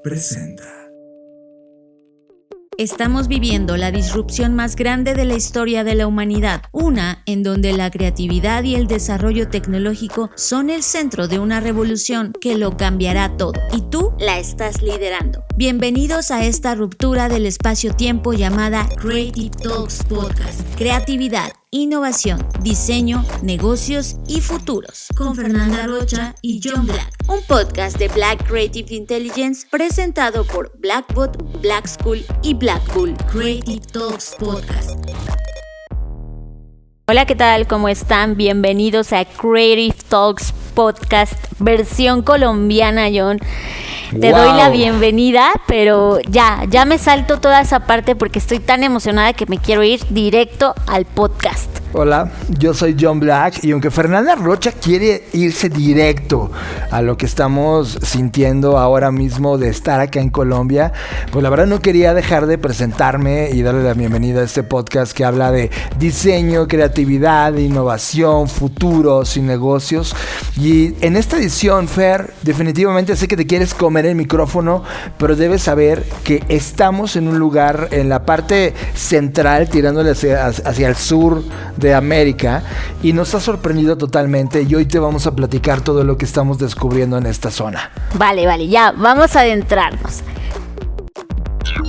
presenta. Estamos viviendo la disrupción más grande de la historia de la humanidad, una en donde la creatividad y el desarrollo tecnológico son el centro de una revolución que lo cambiará todo, y tú la estás liderando. Bienvenidos a esta ruptura del espacio-tiempo llamada Creative Talks Podcast. Creatividad, innovación, diseño, negocios y futuros. Con Fernanda Rocha y John Black. Un podcast de Black Creative Intelligence presentado por Blackbot, Black School y Blackpool. Creative Talks Podcast. Hola, ¿qué tal? ¿Cómo están? Bienvenidos a Creative Talks Podcast, versión colombiana, John. Te doy la bienvenida, pero ya me salto toda esa parte porque estoy tan emocionada que me quiero ir directo al podcast. Hola, yo soy John Black y aunque Fernanda Rocha quiere irse directo a lo que estamos sintiendo ahora mismo de estar acá en Colombia, pues la verdad no quería dejar de presentarme y darle la bienvenida a este podcast que habla de diseño, creatividad, innovación, futuros y negocios. Y en esta edición, Fer, definitivamente sé que te quieres comer el micrófono, pero debes saber que estamos en un lugar en la parte central, tirándole hacia el sur de América, y nos ha sorprendido totalmente, y hoy te vamos a platicar todo lo que estamos descubriendo en esta zona. Vale, ya, vamos a adentrarnos.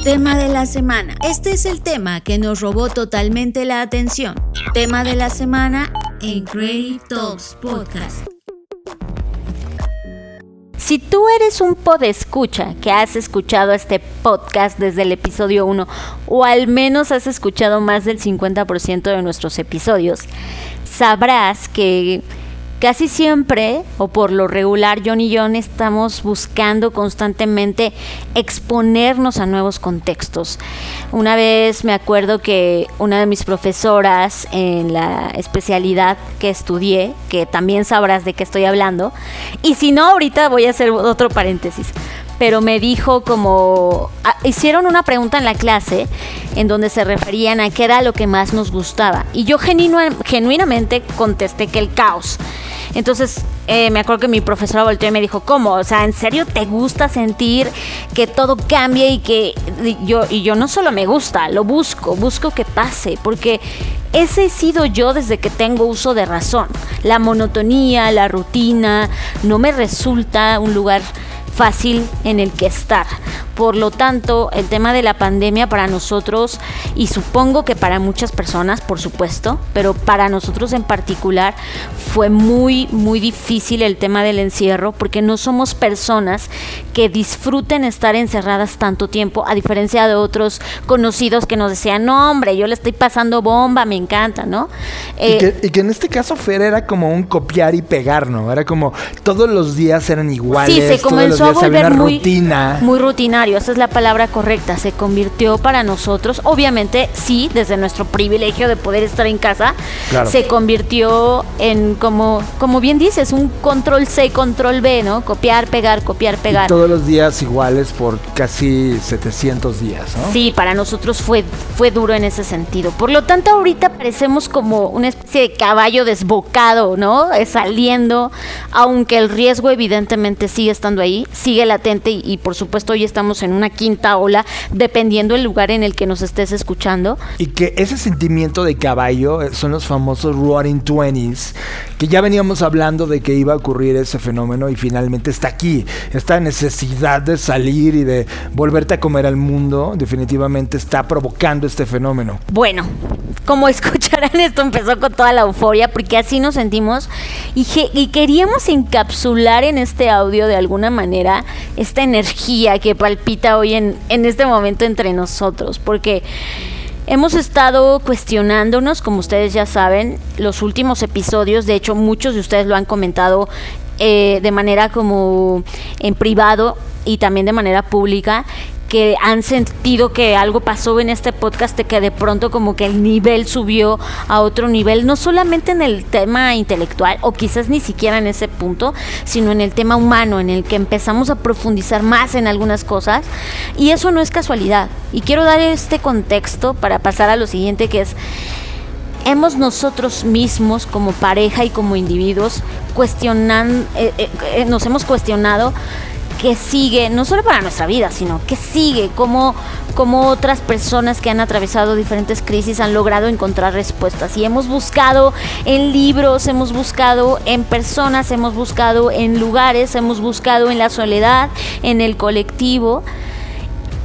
Tema de la semana. Este es el tema que nos robó totalmente la atención. Tema de la semana en Creative Talks Podcast. Si tú eres un podescucha que has escuchado este podcast desde el episodio 1 o al menos has escuchado más del 50% de nuestros episodios, sabrás que casi siempre, o por lo regular, John y John estamos buscando constantemente exponernos a nuevos contextos. Una vez me acuerdo que una de mis profesoras en la especialidad que estudié, que también sabrás de qué estoy hablando, y si no, ahorita voy a hacer otro paréntesis, pero me dijo hicieron una pregunta en la clase en donde se referían a qué era lo que más nos gustaba, y yo genuinamente contesté que el caos. Entonces me acuerdo que mi profesora volteó y me dijo, ¿cómo? O sea, ¿en serio te gusta sentir que todo cambie y yo no solo me gusta, lo busco que pase, porque ese he sido yo desde que tengo uso de razón. La monotonía, la rutina, no me resulta un lugar fácil en el que estar. Por lo tanto, el tema de la pandemia para nosotros, y supongo que para muchas personas, por supuesto, pero para nosotros en particular, fue muy, muy difícil el tema del encierro, porque no somos personas que disfruten estar encerradas tanto tiempo, a diferencia de otros conocidos que nos decían, no hombre, yo le estoy pasando bomba, me encanta, ¿no? Y que en este caso, Fer, era como un copiar y pegar, ¿no? Era como todos los días eran iguales. Sí, se comenzó a volver muy rutinario, esa es la palabra correcta, se convirtió para nosotros, obviamente sí, desde nuestro privilegio de poder estar en casa, claro, se convirtió en como bien dices, un control C, control B, ¿no? Copiar, pegar. Y todos los días iguales por casi 700 días, ¿no? Sí, para nosotros fue duro en ese sentido. Por lo tanto, ahorita parecemos como una especie de caballo desbocado, ¿no? Saliendo, aunque el riesgo evidentemente sigue estando ahí, sigue latente y por supuesto hoy estamos en una quinta ola, dependiendo del lugar en el que nos estés escuchando. Y que ese sentimiento de caballo son los famosos Roaring Twenties, que ya veníamos hablando de que iba a ocurrir ese fenómeno y finalmente está aquí. Esta necesidad de salir y de volverte a comer al mundo definitivamente está provocando este fenómeno. Bueno, como escucharán, esto empezó con toda la euforia porque así nos sentimos y queríamos encapsular en este audio de alguna manera esta energía que palpita hoy en este momento entre nosotros, porque hemos estado cuestionándonos, como ustedes ya saben, los últimos episodios. De hecho, muchos de ustedes lo han comentado de manera como en privado y también de manera pública, que han sentido que algo pasó en este podcast, de que de pronto como que el nivel subió a otro nivel, no solamente en el tema intelectual, o quizás ni siquiera en ese punto, sino en el tema humano, en el que empezamos a profundizar más en algunas cosas, y eso no es casualidad. Y quiero dar este contexto para pasar a lo siguiente, que es: hemos nosotros mismos como pareja y como individuos nos hemos cuestionado qué sigue, no solo para nuestra vida, sino qué sigue, cómo otras personas que han atravesado diferentes crisis han logrado encontrar respuestas. Y hemos buscado en libros, hemos buscado en personas, hemos buscado en lugares, hemos buscado en la soledad, en el colectivo.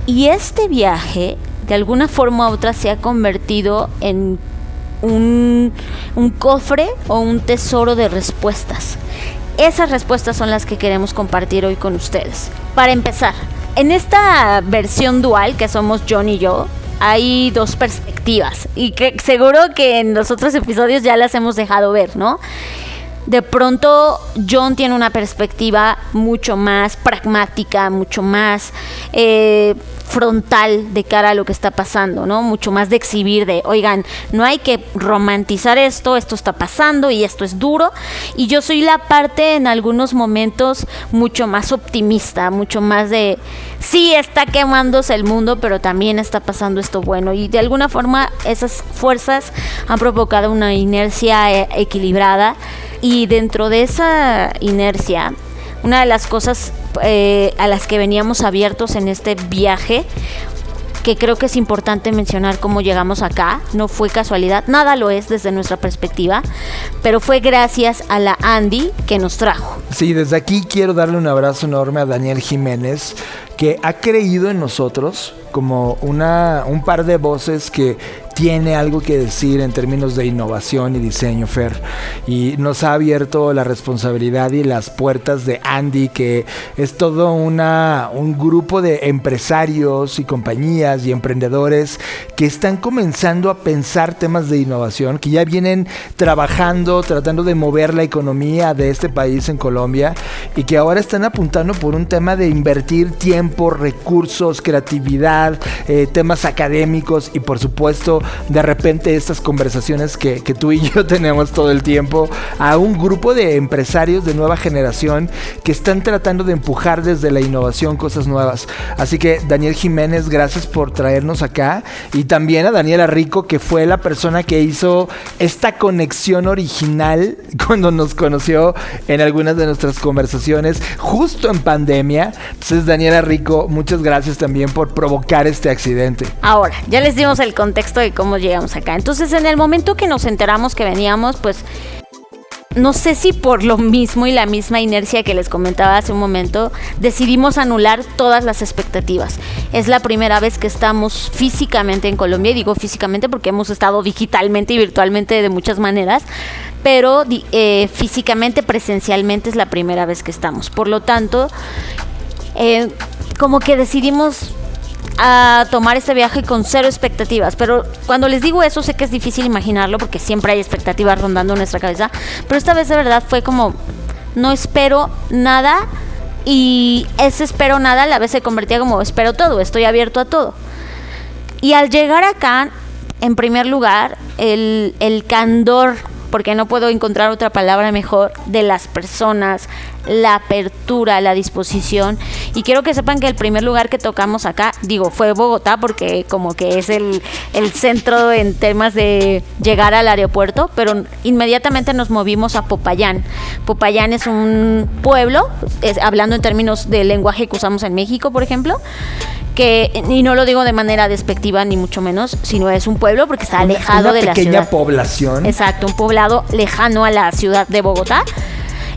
Y este viaje, de alguna forma u otra, se ha convertido en un cofre o un tesoro de respuestas. Esas respuestas son las que queremos compartir hoy con ustedes. Para empezar, en esta versión dual que somos John y yo, hay dos perspectivas y que seguro que en los otros episodios ya las hemos dejado ver, ¿no? De pronto John tiene una perspectiva mucho más pragmática, mucho más frontal de cara a lo que está pasando, ¿no? Mucho más de exhibir de, oigan, no hay que romantizar esto está pasando y esto es duro. Y yo soy la parte en algunos momentos mucho más optimista, mucho más de, sí, está quemándose el mundo, pero también está pasando esto bueno. Y de alguna forma esas fuerzas han provocado una inercia equilibrada. Y dentro de esa inercia, una de las cosas a las que veníamos abiertos en este viaje, que creo que es importante mencionar cómo llegamos acá, no fue casualidad, nada lo es desde nuestra perspectiva, pero fue gracias a la Andy que nos trajo. Sí, desde aquí quiero darle un abrazo enorme a Daniel Jiménez, que ha creído en nosotros como un par de voces que tiene algo que decir en términos de innovación y diseño, Fer, y nos ha abierto la responsabilidad y las puertas de Andy, que es todo un grupo de empresarios y compañías y emprendedores que están comenzando a pensar temas de innovación, que ya vienen trabajando, tratando de mover la economía de este país en Colombia, y que ahora están apuntando por un tema de invertir tiempo, recursos, creatividad, temas académicos y por supuesto de repente estas conversaciones que tú y yo tenemos todo el tiempo, a un grupo de empresarios de nueva generación que están tratando de empujar desde la innovación cosas nuevas. Así que Daniel Jiménez, gracias por traernos acá, y también a Daniela Rico, que fue la persona que hizo esta conexión original cuando nos conoció en algunas de nuestras conversaciones justo en pandemia. Entonces, Daniela Rico, muchas gracias también por provocar este accidente. Ahora, ya les dimos el contexto de cómo llegamos acá. Entonces, en el momento que nos enteramos que veníamos, pues no sé si por lo mismo y la misma inercia que les comentaba hace un momento, decidimos anular todas las expectativas. Es la primera vez que estamos físicamente en Colombia, y digo físicamente porque hemos estado digitalmente y virtualmente de muchas maneras, pero físicamente, presencialmente es la primera vez que estamos. Por lo tanto, como que decidimos a tomar este viaje con cero expectativas, pero cuando les digo eso sé que es difícil imaginarlo porque siempre hay expectativas rondando en nuestra cabeza, pero esta vez de verdad fue como no espero nada, y ese espero nada a la vez se convertía como espero todo, estoy abierto a todo. Y al llegar acá, en primer lugar, el candor, porque no puedo encontrar otra palabra mejor, de las personas, la apertura, la disposición. Y quiero que sepan que el primer lugar que tocamos acá, fue Bogotá, porque como que es el centro en temas de llegar al aeropuerto, pero inmediatamente nos movimos a Popayán. Popayán es un pueblo, hablando en términos de lenguaje que usamos en México, por ejemplo, y no lo digo de manera despectiva ni mucho menos, sino es un pueblo porque está alejado de la ciudad. Una pequeña población. Exacto, un poblado lejano a la ciudad de Bogotá,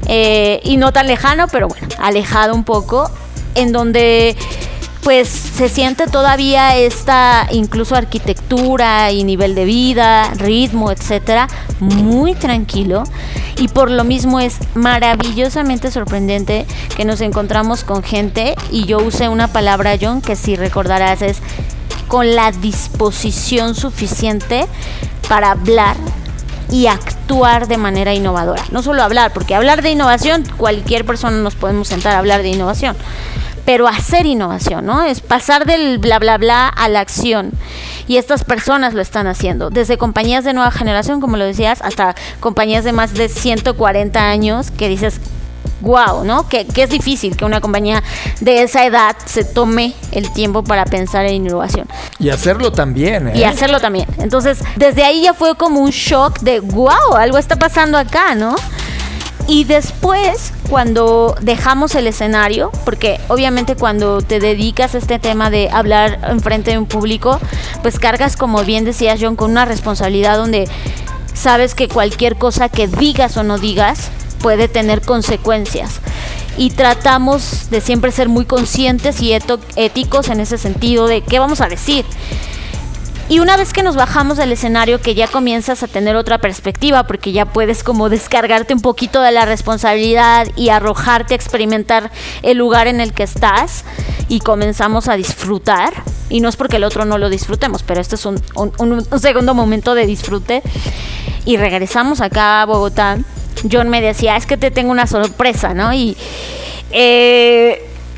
y no tan lejano, pero bueno, alejado un poco, en donde pues se siente todavía esta incluso arquitectura y nivel de vida, ritmo, etcétera, muy tranquilo, y por lo mismo es maravillosamente sorprendente que nos encontramos con gente, y yo usé una palabra, John, que si recordarás es con la disposición suficiente para hablar y actuar de manera innovadora. No solo hablar, porque hablar de innovación, cualquier persona nos podemos sentar a hablar de innovación, pero hacer innovación, ¿no? Es pasar del bla bla bla a la acción. Y estas personas lo están haciendo, desde compañías de nueva generación, como lo decías, hasta compañías de más de 140 años, que dices, wow, ¿no? Que es difícil que una compañía de esa edad se tome el tiempo para pensar en innovación. Y hacerlo también, Y hacerlo también. Entonces, desde ahí ya fue como un shock de, wow, algo está pasando acá, ¿no? Y después, cuando dejamos el escenario, porque obviamente cuando te dedicas a este tema de hablar enfrente de un público, pues cargas, como bien decías, John, con una responsabilidad donde sabes que cualquier cosa que digas o no digas puede tener consecuencias. Y tratamos de siempre ser muy conscientes y éticos en ese sentido de qué vamos a decir. Y una vez que nos bajamos del escenario, que ya comienzas a tener otra perspectiva, porque ya puedes como descargarte un poquito de la responsabilidad y arrojarte a experimentar el lugar en el que estás, y comenzamos a disfrutar. Y no es porque el otro no lo disfrutemos, pero este es un segundo momento de disfrute. Y regresamos acá a Bogotá. John me decía, es que te tengo una sorpresa, ¿no? Y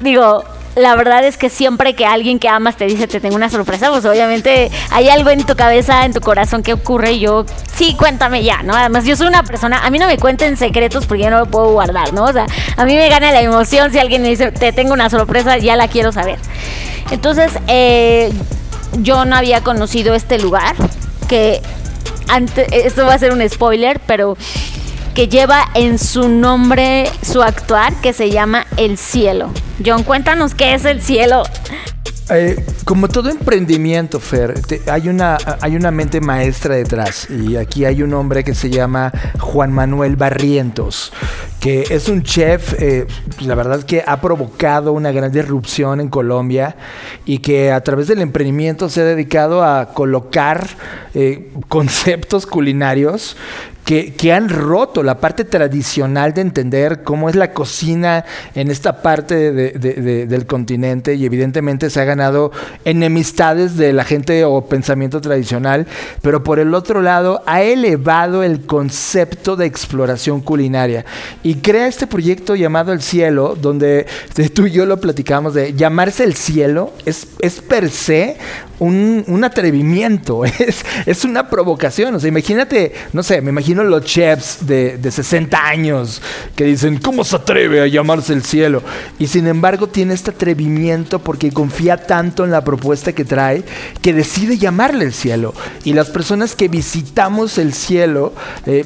digo, la verdad es que siempre que alguien que amas te dice te tengo una sorpresa, pues obviamente hay algo en tu cabeza, en tu corazón que ocurre, y yo, sí, cuéntame ya, ¿no? Además, yo soy una persona, a mí no me cuenten secretos porque yo no lo puedo guardar, ¿no? O sea, a mí me gana la emoción si alguien me dice te tengo una sorpresa, ya la quiero saber. Entonces, yo no había conocido este lugar, que antes, esto va a ser un spoiler, pero que lleva en su nombre su actuar, que se llama El Cielo. John, cuéntanos qué es El Cielo. Como todo emprendimiento, Fer, hay una mente maestra detrás, y aquí hay un hombre que se llama Juan Manuel Barrientos, que es un chef, la verdad que ha provocado una gran disrupción en Colombia, y que a través del emprendimiento se ha dedicado a colocar conceptos culinarios que han roto la parte tradicional de entender cómo es la cocina en esta parte del continente, y evidentemente se ha ganado enemistades de la gente o pensamiento tradicional, pero por el otro lado ha elevado el concepto de exploración culinaria y crea este proyecto llamado El Cielo, donde tú y yo lo platicamos, de llamarse El Cielo es per se un atrevimiento, es una provocación. O sea, imagínate, no sé, me imagino los chefs de 60 años que dicen, ¿cómo se atreve a llamarse El Cielo? Y sin embargo tiene este atrevimiento porque confía tanto en la propuesta que trae, que decide llamarle El Cielo. Y las personas que visitamos El Cielo,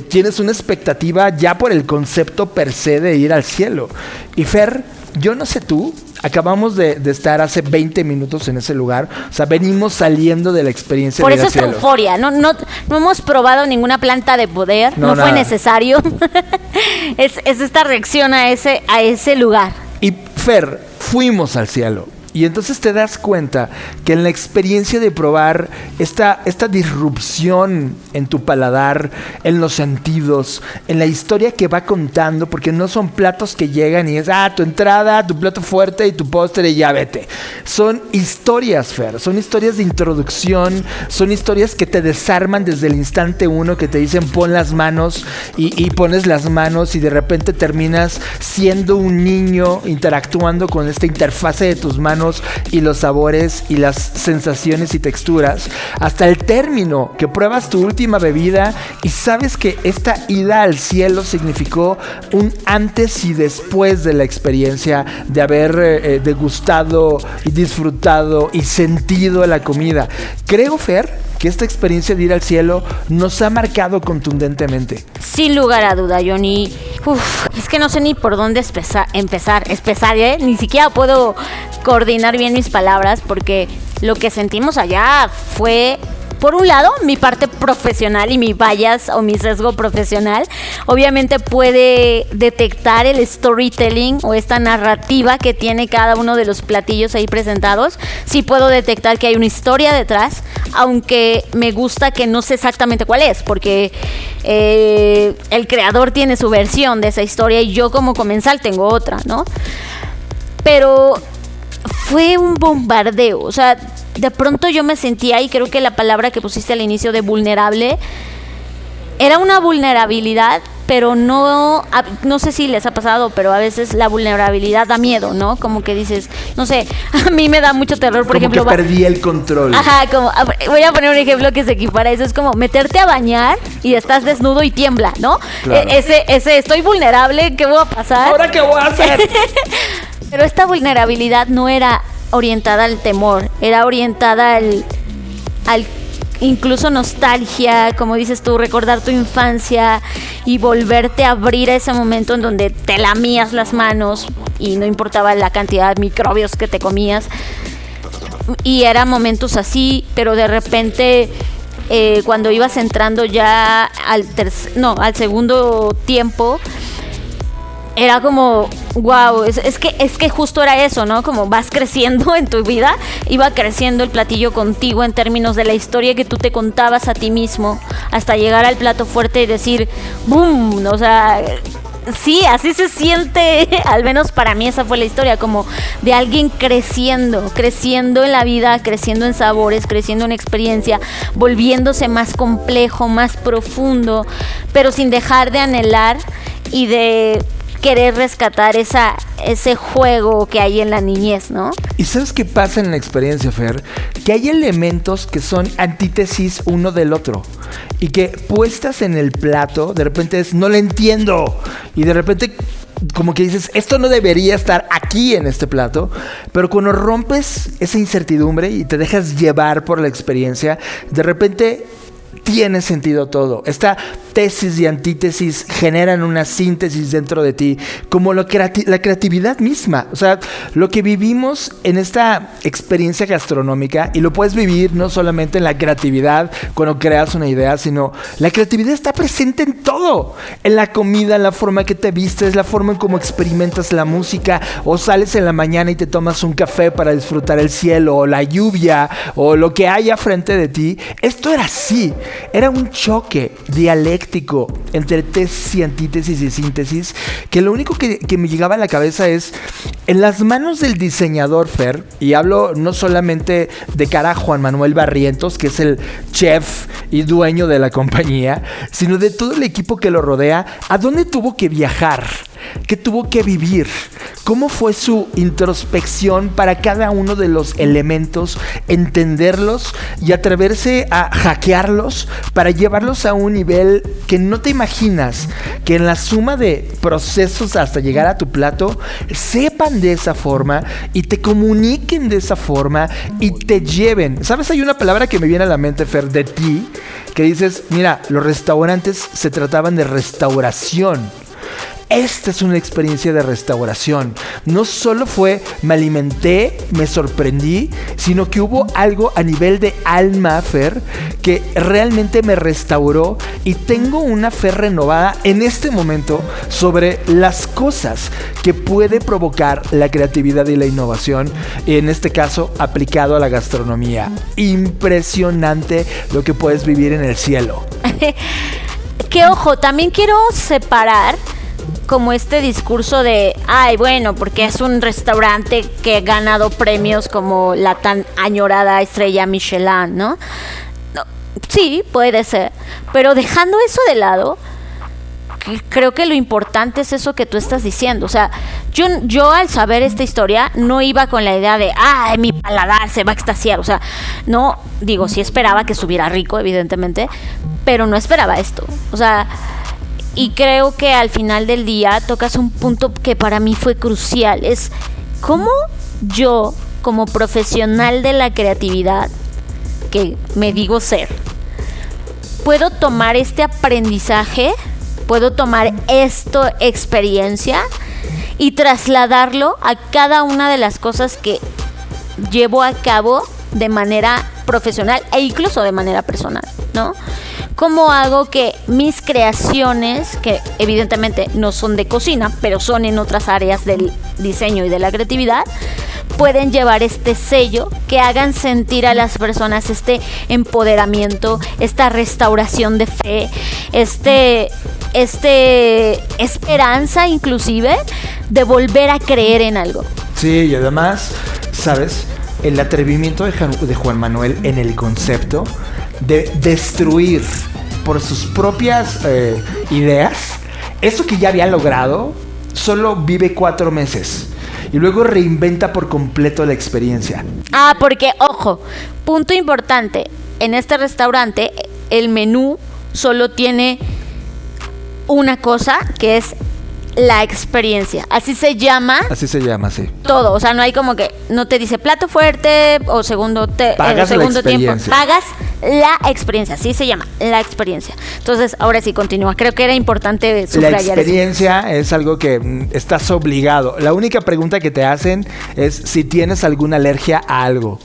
tienes una expectativa ya por el concepto per se de ir al cielo. Y Fer, yo no sé tú, acabamos de estar hace 20 minutos en ese lugar. O sea, venimos saliendo de la experiencia por de ir al cielo. Por eso es euforia. No hemos probado ninguna planta de poder. No fue necesario. es esta reacción a ese lugar. Y Fer, fuimos al cielo. Y entonces te das cuenta que en la experiencia de probar esta disrupción en tu paladar, en los sentidos, en la historia que va contando, porque no son platos que llegan y es, tu entrada, tu plato fuerte y tu postre y ya vete. Son historias, Fer, son historias de introducción, son historias que te desarman desde el instante uno, que te dicen pon las manos y pones las manos y de repente terminas siendo un niño interactuando con esta interfase de tus manos y los sabores y las sensaciones y texturas, hasta el término que pruebas tu última bebida y sabes que esta ida al cielo significó un antes y después de la experiencia de haber degustado y disfrutado y sentido la comida. Creo, Fer, que esta experiencia de ir al cielo nos ha marcado contundentemente. Sin lugar a duda, Johnny. Es que no sé ni por dónde empezar, ni siquiera puedo coordinar bien mis palabras, porque lo que sentimos allá fue, por un lado, mi parte profesional y mi bias o mi sesgo profesional. Obviamente puede detectar el storytelling o esta narrativa que tiene cada uno de los platillos ahí presentados. Sí puedo detectar que hay una historia detrás, aunque me gusta que no sé exactamente cuál es, porque el creador tiene su versión de esa historia y yo como comensal tengo otra, ¿no? Pero fue un bombardeo, o sea, de pronto yo me sentía, y creo que la palabra que pusiste al inicio de vulnerable, era una vulnerabilidad, pero no sé si les ha pasado, pero a veces la vulnerabilidad da miedo, ¿no? Como que dices, no sé, a mí me da mucho terror, por ejemplo. Como que perdí el control. Ajá, voy a poner un ejemplo que se equipara a eso, es como meterte a bañar y estás desnudo y tiembla, ¿no? Claro. Ese estoy vulnerable, ¿qué va a pasar? ¿Ahora qué voy a hacer? Pero esta vulnerabilidad no era orientada al temor, era orientada al incluso nostalgia, como dices tú, recordar tu infancia y volverte a abrir a ese momento en donde te lamías las manos y no importaba la cantidad de microbios que te comías. Y eran momentos así, pero de repente cuando ibas entrando ya al segundo tiempo, era como, wow, es que justo era eso, ¿no? Como vas creciendo en tu vida, iba creciendo el platillo contigo en términos de la historia que tú te contabas a ti mismo, hasta llegar al plato fuerte y decir, ¡boom! O sea, sí, así se siente, al menos para mí esa fue la historia, como de alguien creciendo en la vida, creciendo en sabores, creciendo en experiencia, volviéndose más complejo, más profundo, pero sin dejar de anhelar y de querer rescatar ese juego que hay en la niñez, ¿no? ¿Y sabes qué pasa en la experiencia, Fer? Que hay elementos que son antítesis uno del otro y que puestas en el plato, de repente es, no lo entiendo, y de repente como que dices, esto no debería estar aquí en este plato, pero cuando rompes esa incertidumbre y te dejas llevar por la experiencia, de repente tiene sentido todo. Esta tesis y antítesis generan una síntesis dentro de ti, como la creatividad misma. O sea, lo que vivimos en esta experiencia gastronómica, y lo puedes vivir no solamente en la creatividad cuando creas una idea, sino la creatividad está presente en todo. En la comida, en la forma que te vistes, la forma en cómo experimentas la música, o sales en la mañana y te tomas un café para disfrutar el cielo, o la lluvia, o lo que haya frente de ti. Esto era así. Era un choque dialéctico entre tesis y antítesis y síntesis, que lo único que me llegaba a la cabeza es, en las manos del diseñador, Fer, y hablo no solamente de cara a Juan Manuel Barrientos, que es el chef y dueño de la compañía, sino de todo el equipo que lo rodea, ¿a dónde tuvo que viajar? ¿Qué tuvo que vivir? ¿Cómo fue su introspección para cada uno de los elementos, entenderlos y atreverse a hackearlos para llevarlos a un nivel que no te imaginas, que en la suma de procesos hasta llegar a tu plato sepan de esa forma y te comuniquen de esa forma y te lleven? ¿Sabes? Hay una palabra que me viene a la mente, Fer, de ti, que dices, mira, los restaurantes se trataban de restauración. Esta es una experiencia de restauración. No solo fue me alimenté, me sorprendí, sino que hubo algo a nivel de alma, Fer, que realmente me restauró, y tengo una fe renovada en este momento sobre las cosas que puede provocar la creatividad y la innovación, en este caso aplicado a la gastronomía. Impresionante lo que puedes vivir en el cielo. Que ojo, también quiero separar como este discurso de, ay, bueno, porque es un restaurante que ha ganado premios como la tan añorada estrella Michelin, ¿no? Sí, puede ser, pero dejando eso de lado, creo que lo importante es eso que tú estás diciendo. O sea, yo al saber esta historia no iba con la idea de, ay, mi paladar se va a extasiar. O sea, no, digo, sí esperaba que estuviera rico, evidentemente, pero no esperaba esto. O sea, y creo que al final del día tocas un punto que para mí fue crucial. Es cómo yo, como profesional de la creatividad, que me digo ser, puedo tomar este aprendizaje, puedo tomar esta experiencia y trasladarlo a cada una de las cosas que llevo a cabo de manera profesional e incluso de manera personal, ¿no? ¿Cómo hago que mis creaciones, que evidentemente no son de cocina, pero son en otras áreas del diseño y de la creatividad, pueden llevar este sello que hagan sentir a las personas este empoderamiento, esta restauración de fe, esperanza inclusive de volver a creer en algo? Sí, y además, ¿sabes? El atrevimiento de Juan Manuel en el concepto de destruir por sus propias ideas eso que ya había logrado. Solo vive 4 meses y luego reinventa por completo la experiencia. Ah, porque, ojo, punto importante, en este restaurante el menú solo tiene una cosa, que es la experiencia. Así se llama, sí. Todo, o sea, no hay como que no te dice plato fuerte o segundo pagas segundo tiempo. Pagas la experiencia, así se llama, la experiencia. Entonces, ahora sí, continúa. Creo que era importante subrayar eso. La experiencia es algo que estás obligado. La única pregunta que te hacen es si tienes alguna alergia a algo.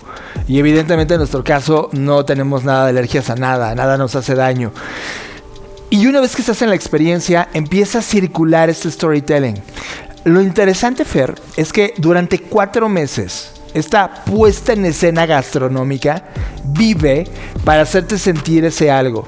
Y evidentemente en nuestro caso no tenemos nada de alergias a nada, nada nos hace daño. Y una vez que estás en la experiencia, empieza a circular este storytelling. Lo interesante, Fer, es que durante 4 meses, esta puesta en escena gastronómica vive para hacerte sentir ese algo.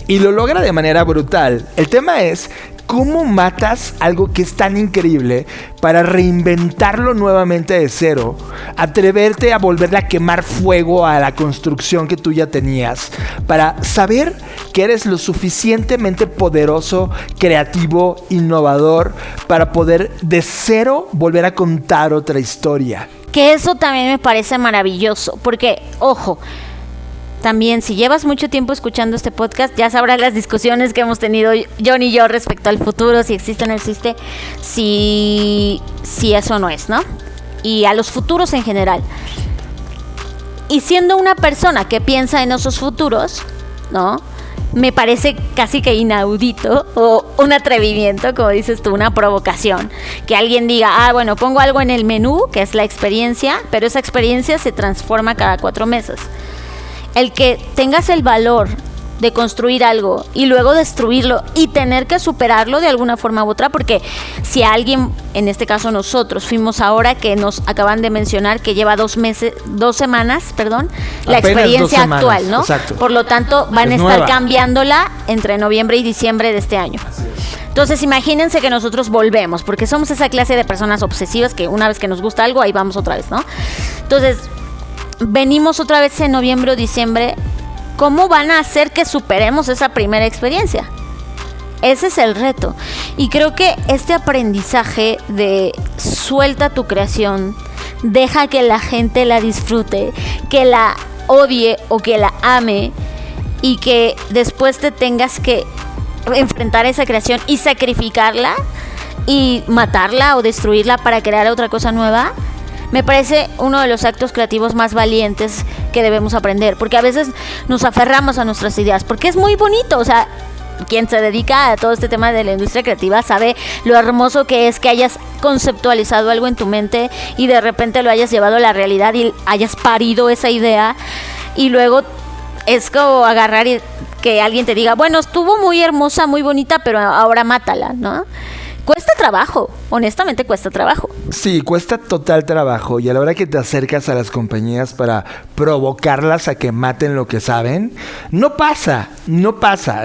Y lo logra de manera brutal. El tema es cómo matas algo que es tan increíble para reinventarlo nuevamente de cero, atreverte a volverle a quemar fuego a la construcción que tú ya tenías, para saber que eres lo suficientemente poderoso, creativo, innovador, para poder de cero volver a contar otra historia. Que eso también me parece maravilloso, porque, ojo, también si llevas mucho tiempo escuchando este podcast, ya sabrás las discusiones que hemos tenido John y yo respecto al futuro, si existe o no existe, si eso no es, ¿no? Y a los futuros en general. Y siendo una persona que piensa en esos futuros, ¿no? Me parece casi que inaudito o un atrevimiento, como dices tú, una provocación. Que alguien diga, bueno, pongo algo en el menú, que es la experiencia, pero esa experiencia se transforma cada 4 meses. El que tengas el valor de construir algo y luego destruirlo y tener que superarlo de alguna forma u otra, porque si alguien, en este caso nosotros, fuimos ahora que nos acaban de mencionar que lleva 2 semanas, la experiencia actual, ¿no? Exacto. Por lo tanto, van a estar cambiándola entre noviembre y diciembre de este año. Entonces imagínense que nosotros volvemos, porque somos esa clase de personas obsesivas que una vez que nos gusta algo, ahí vamos otra vez, ¿no? Entonces, venimos otra vez en noviembre o diciembre. ¿Cómo van a hacer que superemos esa primera experiencia? Ese es el reto. Y creo que este aprendizaje de suelta tu creación, deja que la gente la disfrute, que la odie o que la ame, y que después te tengas que enfrentar esa creación y sacrificarla y matarla o destruirla para crear otra cosa nueva, me parece uno de los actos creativos más valientes que debemos aprender, porque a veces nos aferramos a nuestras ideas, porque es muy bonito, o sea, quien se dedica a todo este tema de la industria creativa sabe lo hermoso que es que hayas conceptualizado algo en tu mente y de repente lo hayas llevado a la realidad y hayas parido esa idea, y luego es como agarrar y que alguien te diga, bueno, estuvo muy hermosa, muy bonita, pero ahora mátala, ¿no? Cuesta trabajo, honestamente cuesta trabajo. Sí, cuesta total trabajo, y a la hora que te acercas a las compañías para provocarlas a que maten lo que saben, no pasa.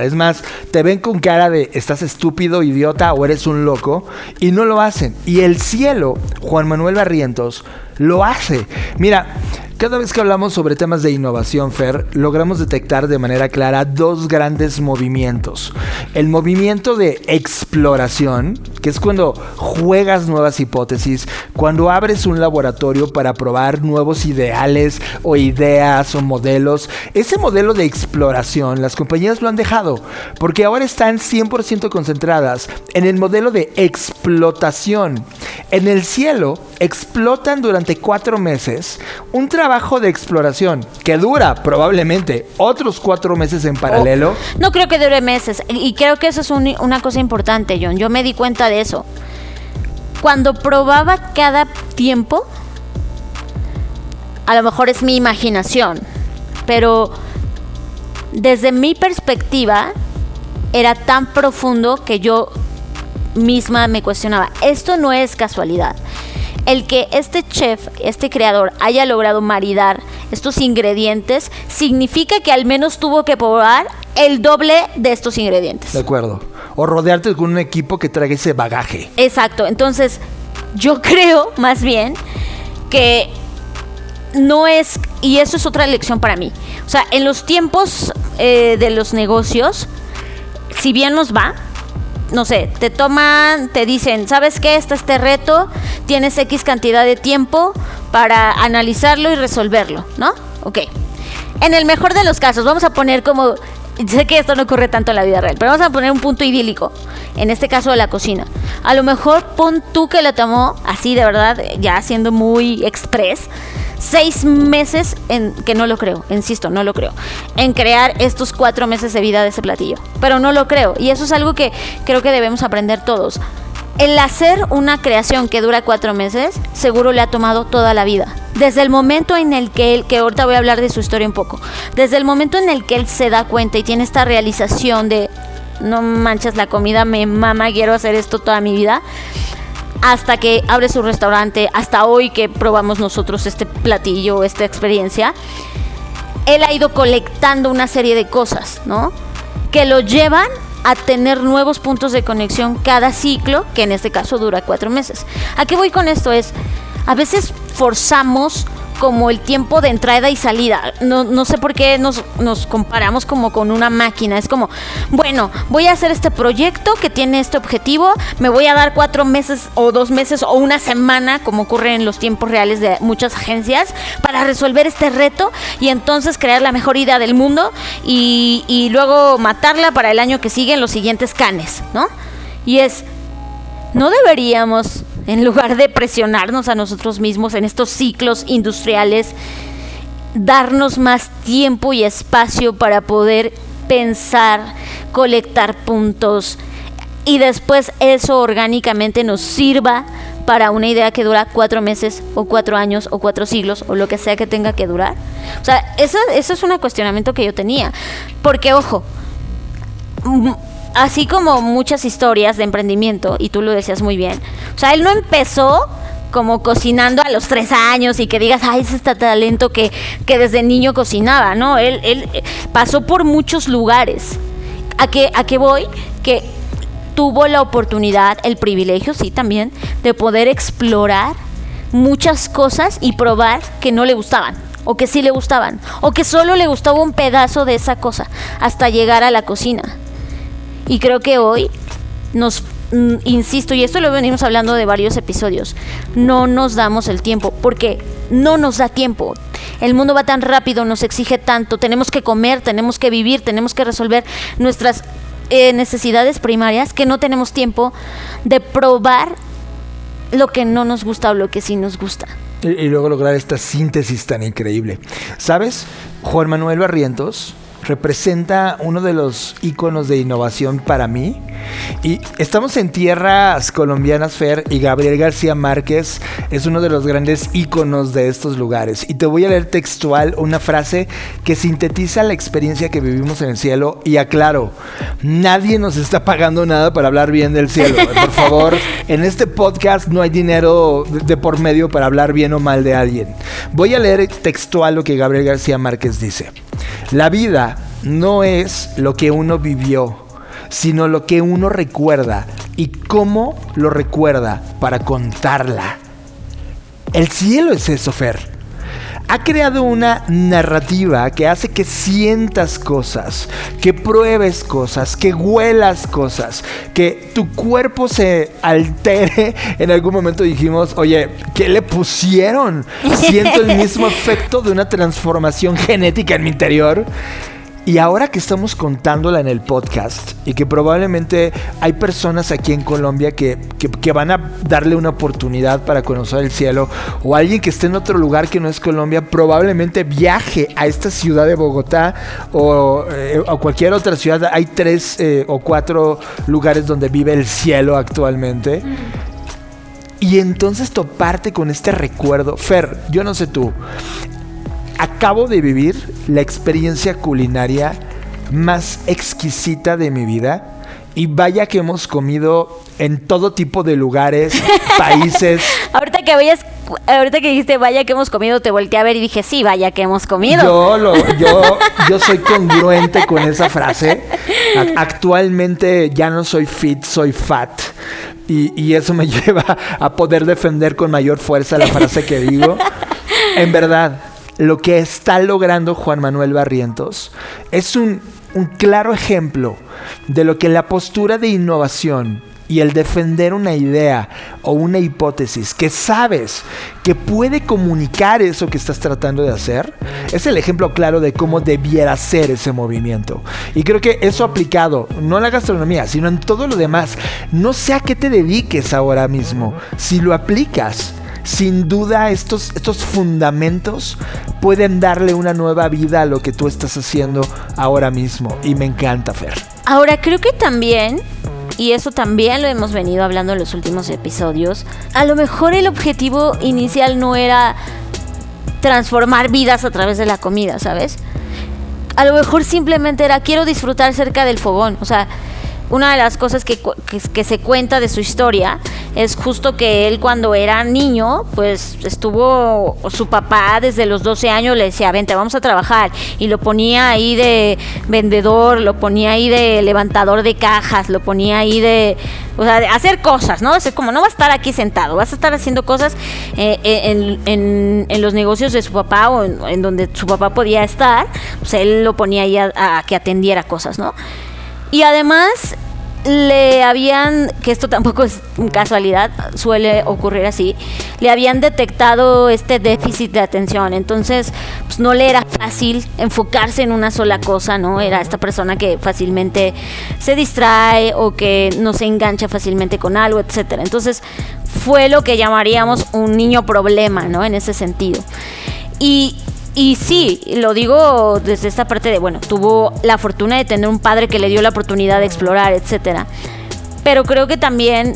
Es más, te ven con cara de estás estúpido, idiota o eres un loco, y no lo hacen. Y el cielo, Juan Manuel Barrientos, lo hace. Mira, cada vez que hablamos sobre temas de innovación, Fer, logramos detectar de manera clara 2 grandes movimientos. El movimiento de exploración, que es cuando juegas nuevas hipótesis, cuando abres un laboratorio para probar nuevos ideales o ideas o modelos. Ese modelo de exploración, las compañías lo han dejado, porque ahora están 100% concentradas en el modelo de explotación. En el cielo, explotan durante 4 meses un trabajo de exploración que dura probablemente otros 4 meses en paralelo. No creo que dure meses, y creo que eso es una cosa importante, John. Yo me di cuenta de eso. Cuando probaba cada tiempo, a lo mejor es mi imaginación, pero desde mi perspectiva era tan profundo que yo misma me cuestionaba. Esto no es casualidad. El que este chef, este creador, haya logrado maridar estos ingredientes significa que al menos tuvo que probar el doble de estos ingredientes. De acuerdo. O rodearte con un equipo que traiga ese bagaje. Exacto. Entonces, yo creo más bien que no es, y eso es otra lección para mí. O sea, en los tiempos de los negocios, si bien nos va, no sé, te dicen, ¿sabes qué? Está este reto, tienes X cantidad de tiempo para analizarlo y resolverlo, ¿no? Ok. En el mejor de los casos, vamos a poner como, sé que esto no ocurre tanto en la vida real, pero vamos a poner un punto idílico, en este caso de la cocina. A lo mejor pon tú que la tomó así de verdad, ya siendo muy express, 6 meses que no lo creo, insisto, no lo creo, en crear estos 4 meses de vida de ese platillo. Pero no lo creo. Y eso es algo que creo que debemos aprender todos. El hacer una creación que dura 4 meses, seguro le ha tomado toda la vida. Desde el momento en el que él, que ahorita voy a hablar de su historia un poco, desde el momento en el que él se da cuenta y tiene esta realización de no manches, la comida me mama, quiero hacer esto toda mi vida, hasta que abre su restaurante, hasta hoy que probamos nosotros este platillo, esta experiencia, él ha ido colectando una serie de cosas, ¿no? Que lo llevan a tener nuevos puntos de conexión cada ciclo, que en este caso dura 4 meses. ¿A qué voy con esto? A veces forzamos como el tiempo de entrada y salida. No sé por qué nos comparamos como con una máquina. Es como, bueno, voy a hacer este proyecto que tiene este objetivo, me voy a dar 4 meses o 2 meses o una semana, como ocurre en los tiempos reales de muchas agencias, para resolver este reto y entonces crear la mejor idea del mundo y luego matarla para el año que sigue en los siguientes Cannes, ¿no? Y no deberíamos, en lugar de presionarnos a nosotros mismos en estos ciclos industriales, darnos más tiempo y espacio para poder pensar, colectar puntos y después eso orgánicamente nos sirva para una idea que dura 4 meses o 4 años o 4 siglos o lo que sea que tenga que durar. O sea, eso es un cuestionamiento que yo tenía. Porque, ojo, así como muchas historias de emprendimiento, y tú lo decías muy bien, o sea, él no empezó como cocinando a los 3 años y que digas, ay, ese está talento que desde niño cocinaba, ¿no? Él pasó por muchos lugares. ¿A qué voy? Que tuvo la oportunidad, el privilegio, sí, también, de poder explorar muchas cosas y probar que no le gustaban, o que sí le gustaban, o que solo le gustaba un pedazo de esa cosa, hasta llegar a la cocina. Y creo que hoy insisto, y esto lo venimos hablando de varios episodios, no nos damos el tiempo, porque no nos da tiempo. El mundo va tan rápido, nos exige tanto, tenemos que comer, tenemos que vivir, tenemos que resolver nuestras necesidades primarias, que no tenemos tiempo de probar lo que no nos gusta o lo que sí nos gusta. Y luego lograr esta síntesis tan increíble. ¿Sabes? Juan Manuel Barrientos representa uno de los íconos de innovación para mí. Y estamos en tierras colombianas, Fer, y Gabriel García Márquez es uno de los grandes íconos de estos lugares. Y te voy a leer textual una frase que sintetiza la experiencia que vivimos en el cielo. Y aclaro, nadie nos está pagando nada para hablar bien del cielo. Por favor, en este podcast no hay dinero de por medio para hablar bien o mal de alguien. Voy a leer textual lo que Gabriel García Márquez dice. La vida no es lo que uno vivió, sino lo que uno recuerda y cómo lo recuerda para contarla. El cielo es eso, Fer. Ha creado una narrativa que hace que sientas cosas, que pruebes cosas, que huelas cosas, que tu cuerpo se altere. En algún momento dijimos, oye, ¿qué le pusieron? Siento el mismo efecto de una transformación genética en mi interior. Y ahora que estamos contándola en el podcast y que probablemente hay personas aquí en Colombia que van a darle una oportunidad para conocer el cielo, o alguien que esté en otro lugar que no es Colombia, probablemente viaje a esta ciudad de Bogotá o cualquier otra ciudad. Hay 3 o 4 lugares donde vive el cielo actualmente. Y entonces toparte con este recuerdo. Fer, yo no sé tú, acabo de vivir la experiencia culinaria más exquisita de mi vida. Y vaya que hemos comido en todo tipo de lugares, países. Ahorita que dijiste vaya que hemos comido, te volteé a ver y dije, sí, vaya que hemos comido. Yo soy congruente con esa frase. Actualmente ya no soy fit, soy fat. Y eso me lleva a poder defender con mayor fuerza la frase que digo. En verdad, lo que está logrando Juan Manuel Barrientos es un claro ejemplo de lo que la postura de innovación y el defender una idea o una hipótesis que sabes que puede comunicar eso que estás tratando de hacer, es el ejemplo claro de cómo debiera ser ese movimiento. Y creo que eso aplicado, no en la gastronomía, sino en todo lo demás, no sé a qué te dediques ahora mismo, si lo aplicas sin duda estos fundamentos pueden darle una nueva vida a lo que tú estás haciendo ahora mismo. Y me encanta, Fer. Ahora, creo que también, y eso también lo hemos venido hablando en los últimos episodios, a lo mejor el objetivo inicial no era transformar vidas a través de la comida, ¿sabes? A lo mejor simplemente era, quiero disfrutar cerca del fogón. O sea, una de las cosas que se cuenta de su historia es justo que él, cuando era niño, pues estuvo, su papá desde los 12 años le decía, vente, vamos a trabajar, y lo ponía ahí de vendedor, lo ponía ahí de levantador de cajas, lo ponía ahí de, o sea, de hacer cosas, ¿no? O sea, como no vas a estar aquí sentado, vas a estar haciendo cosas en los negocios de su papá, o en donde su papá podía estar. Pues él lo ponía ahí a que atendiera cosas, ¿no? Y además le habían, que esto tampoco es casualidad, suele ocurrir así, le habían detectado este déficit de atención. Entonces pues no le era fácil enfocarse en una sola cosa, ¿no? Era esta persona que fácilmente se distrae o que no se engancha fácilmente con algo, etcétera. Entonces fue lo que llamaríamos un niño problema, ¿no? En ese sentido. Y sí, lo digo desde esta parte de, bueno, tuvo la fortuna de tener un padre que le dio la oportunidad de explorar, etcétera. Pero creo que también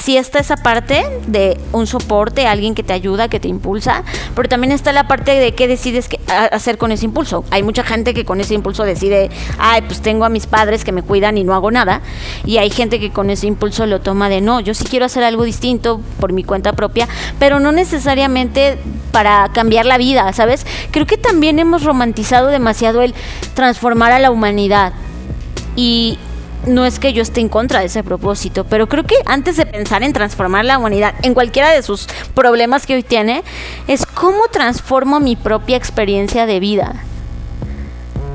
sí está esa parte de un soporte, alguien que te ayuda, que te impulsa, pero también está la parte de qué decides hacer con ese impulso. Hay mucha gente que con ese impulso decide, ay, pues tengo a mis padres que me cuidan y no hago nada. Y hay gente que con ese impulso lo toma de, no, yo sí quiero hacer algo distinto por mi cuenta propia, pero no necesariamente para cambiar la vida, ¿sabes? Creo que también hemos romantizado demasiado el transformar a la humanidad. Y no es que yo esté en contra de ese propósito, pero creo que antes de pensar en transformar la humanidad en cualquiera de sus problemas que hoy tiene, es cómo transformo mi propia experiencia de vida.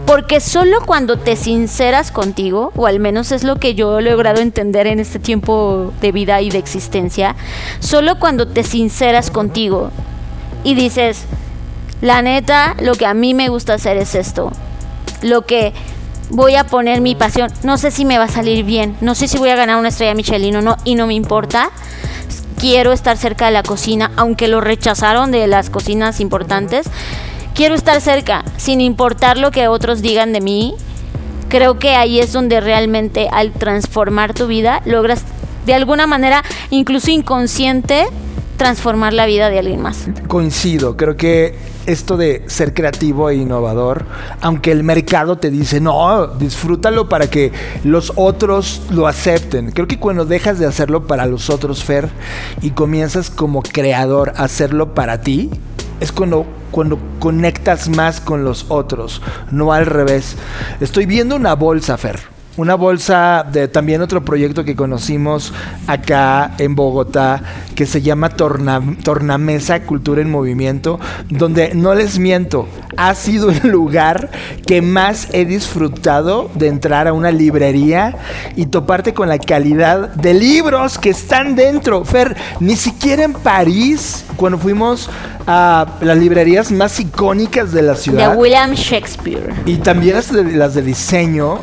Porque solo cuando te sinceras contigo, o al menos es lo que yo he logrado entender en este tiempo de vida y de existencia, solo cuando te sinceras contigo y dices, la neta, lo que a mí me gusta hacer es esto, lo que voy a poner mi pasión, no sé si me va a salir bien, no sé si voy a ganar una estrella Michelin o no, y no me importa, quiero estar cerca de la cocina, aunque lo rechazaron de las cocinas importantes, quiero estar cerca, sin importar lo que otros digan de mí. Creo que ahí es donde realmente, al transformar tu vida, logras de alguna manera, incluso inconsciente, transformar la vida de alguien más. Coincido, creo que esto de ser creativo e innovador, aunque el mercado te dice, no, disfrútalo para que los otros lo acepten. Creo que cuando dejas de hacerlo para los otros, Fer, y comienzas como creador a hacerlo para ti, es cuando conectas más con los otros, no al revés. Estoy viendo una bolsa, Fer. Una bolsa de también otro proyecto que conocimos acá en Bogotá, que se llama Tornamesa Cultura en Movimiento, donde, no les miento, ha sido el lugar que más he disfrutado de entrar a una librería y toparte con la calidad de libros que están dentro. Fer, ni siquiera en París, cuando fuimos a las librerías más icónicas de la ciudad, de William Shakespeare, y también las de diseño,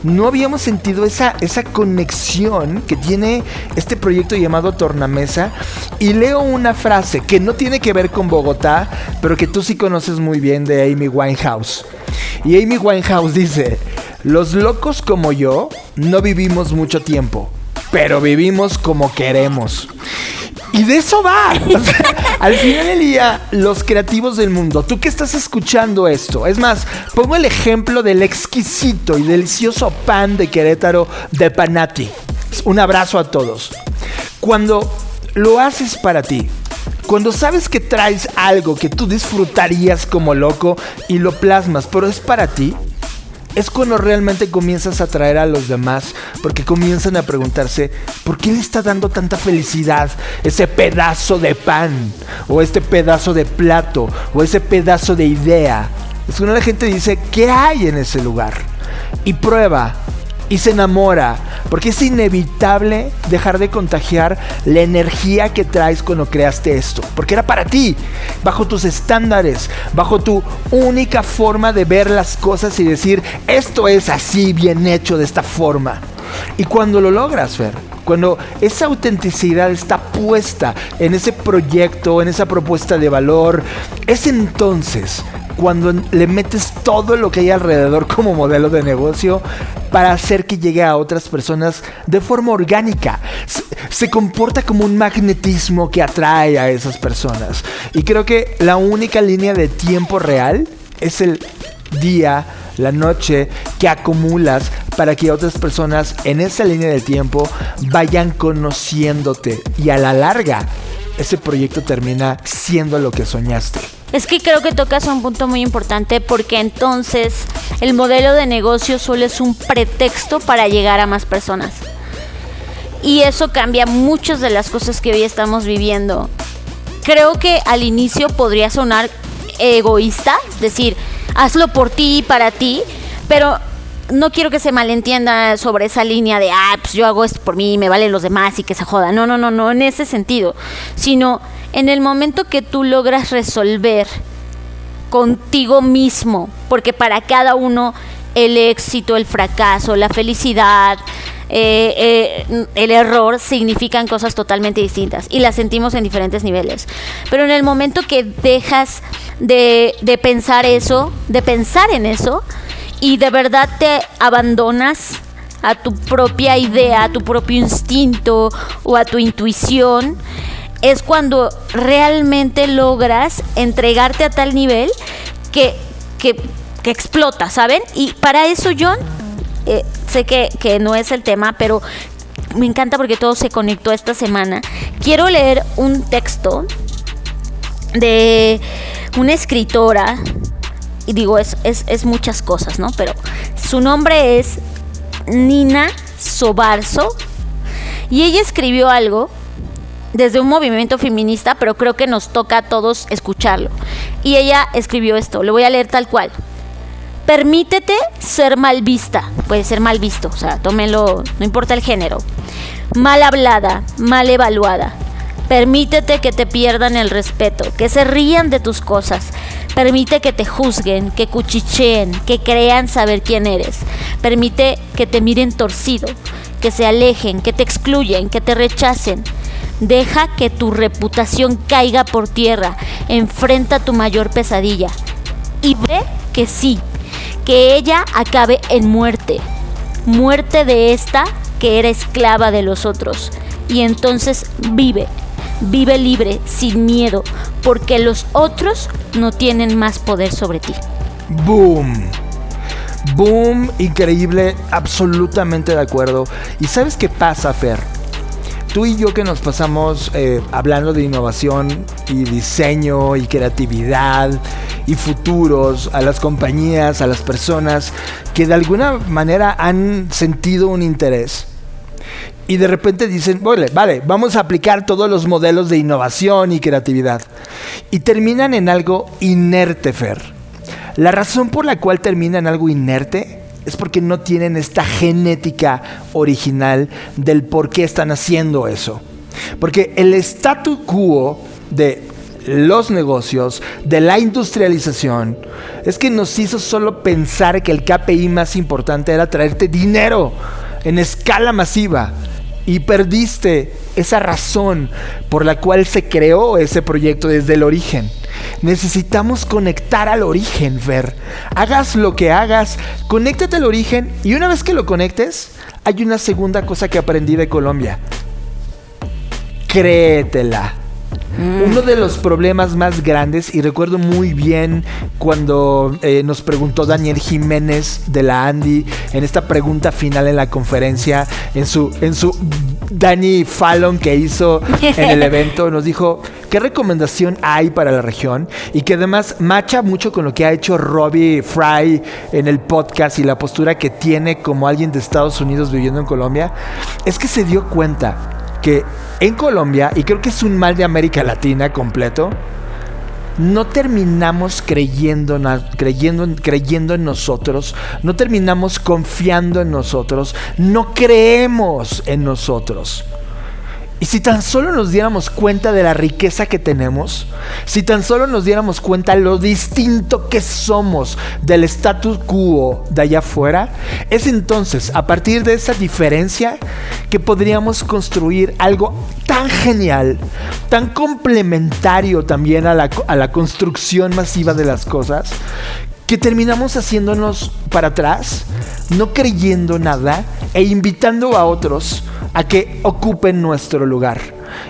no habíamos sentido esa conexión que tiene este proyecto llamado Tornamesa. Y leo una frase que no tiene que ver con Bogotá, pero que tú sí conoces muy bien, de Amy Winehouse. Y Amy Winehouse dice, los locos como yo no vivimos mucho tiempo, pero vivimos como queremos. Y de eso va. O sea, al final del día, los creativos del mundo, tú que estás escuchando esto, es más, pongo el ejemplo del exquisito y delicioso pan de Querétaro de Panati. Un abrazo a todos. Cuando lo haces para ti, cuando sabes que traes algo que tú disfrutarías como loco y lo plasmas, pero es para ti, es cuando realmente comienzas a atraer a los demás, porque comienzan a preguntarse, ¿por qué le está dando tanta felicidad ese pedazo de pan? O este pedazo de plato, o ese pedazo de idea. Es cuando la gente dice, ¿qué hay en ese lugar? Y prueba, y se enamora, porque es inevitable dejar de contagiar la energía que traes cuando creaste esto, porque era para ti, bajo tus estándares, bajo tu única forma de ver las cosas y decir, esto es así, bien hecho de esta forma. Y cuando lo logras, Fer, cuando esa autenticidad está puesta en ese proyecto, en esa propuesta de valor, es entonces cuando le metes todo lo que hay alrededor como modelo de negocio para hacer que llegue a otras personas de forma orgánica. Se comporta como un magnetismo que atrae a esas personas. Y creo que la única línea de tiempo real es el día, la noche que acumulas para que otras personas en esa línea de tiempo vayan conociéndote. Y a la larga, ese proyecto termina siendo lo que soñaste. Es que creo que tocas un punto muy importante, porque entonces el modelo de negocio solo es un pretexto para llegar a más personas. Y eso cambia muchas de las cosas que hoy estamos viviendo. Creo que al inicio podría sonar egoísta, decir, hazlo por ti y para ti, pero no quiero que se malentienda sobre esa línea de, pues yo hago esto por mí, me valen los demás y que se jodan. No en ese sentido, sino en el momento que tú logras resolver contigo mismo, porque para cada uno el éxito, el fracaso, la felicidad, el error significan cosas totalmente distintas y las sentimos en diferentes niveles. Pero en el momento que dejas de pensar eso, de pensar en eso, y de verdad te abandonas a tu propia idea, a tu propio instinto o a tu intuición, es cuando realmente logras entregarte a tal nivel que explota, ¿saben? Y para eso, John, sé que no es el tema, pero me encanta porque todo se conectó esta semana. Quiero leer un texto de una escritora, y digo, es muchas cosas, ¿no? Pero su nombre es Nina Sobarzo, y ella escribió algo desde un movimiento feminista, pero creo que nos toca a todos escucharlo. Y ella escribió esto, lo voy a leer tal cual. Permítete ser mal vista, puede ser mal visto, o sea, tómenlo, no importa el género. Mal hablada, mal evaluada. Permítete que te pierdan el respeto, que se rían de tus cosas. Permite que te juzguen, que cuchicheen, que crean saber quién eres. Permite que te miren torcido, que se alejen, que te excluyen, que te rechacen. Deja que tu reputación caiga por tierra. Enfrenta tu mayor pesadilla. Y ve que sí, que ella acabe en muerte. Muerte de esta que era esclava de los otros. Y entonces vive libre, sin miedo, porque los otros no tienen más poder sobre ti. ¡Boom! ¡Boom! Increíble, absolutamente de acuerdo. ¿Y sabes qué pasa, Fer? Tú y yo que nos pasamos hablando de innovación y diseño y creatividad y futuros a las compañías, a las personas que de alguna manera han sentido un interés. Y de repente dicen, vale, vamos a aplicar todos los modelos de innovación y creatividad. Y terminan en algo inerte, Fer. La razón por la cual terminan en algo inerte es porque no tienen esta genética original del por qué están haciendo eso. Porque el statu quo de los negocios, de la industrialización, es que nos hizo solo pensar que el KPI más importante era traerte dinero en escala masiva. Y perdiste esa razón por la cual se creó ese proyecto desde el origen. Necesitamos conectar al origen, Fer. Hagas lo que hagas, conéctate al origen. Y una vez que lo conectes, hay una segunda cosa que aprendí de Colombia. Créetela. Uno de los problemas más grandes, y recuerdo muy bien cuando nos preguntó Daniel Jiménez de la Andy en esta pregunta final en la conferencia, en su Danny Fallon que hizo en el evento, nos dijo qué recomendación hay para la región, y que además macha mucho con lo que ha hecho Robbie Fry en el podcast y la postura que tiene como alguien de Estados Unidos viviendo en Colombia. Es que se dio cuenta que en Colombia, y creo que es un mal de América Latina completo, no terminamos creyendo en nosotros, no terminamos confiando en nosotros, no creemos en nosotros. Y si tan solo nos diéramos cuenta de la riqueza que tenemos, si tan solo nos diéramos cuenta lo distinto que somos del status quo de allá afuera, es entonces a partir de esa diferencia que podríamos construir algo tan genial, tan complementario también a la construcción masiva de las cosas, que terminamos haciéndonos para atrás, no creyendo nada e invitando a otros a que ocupen nuestro lugar.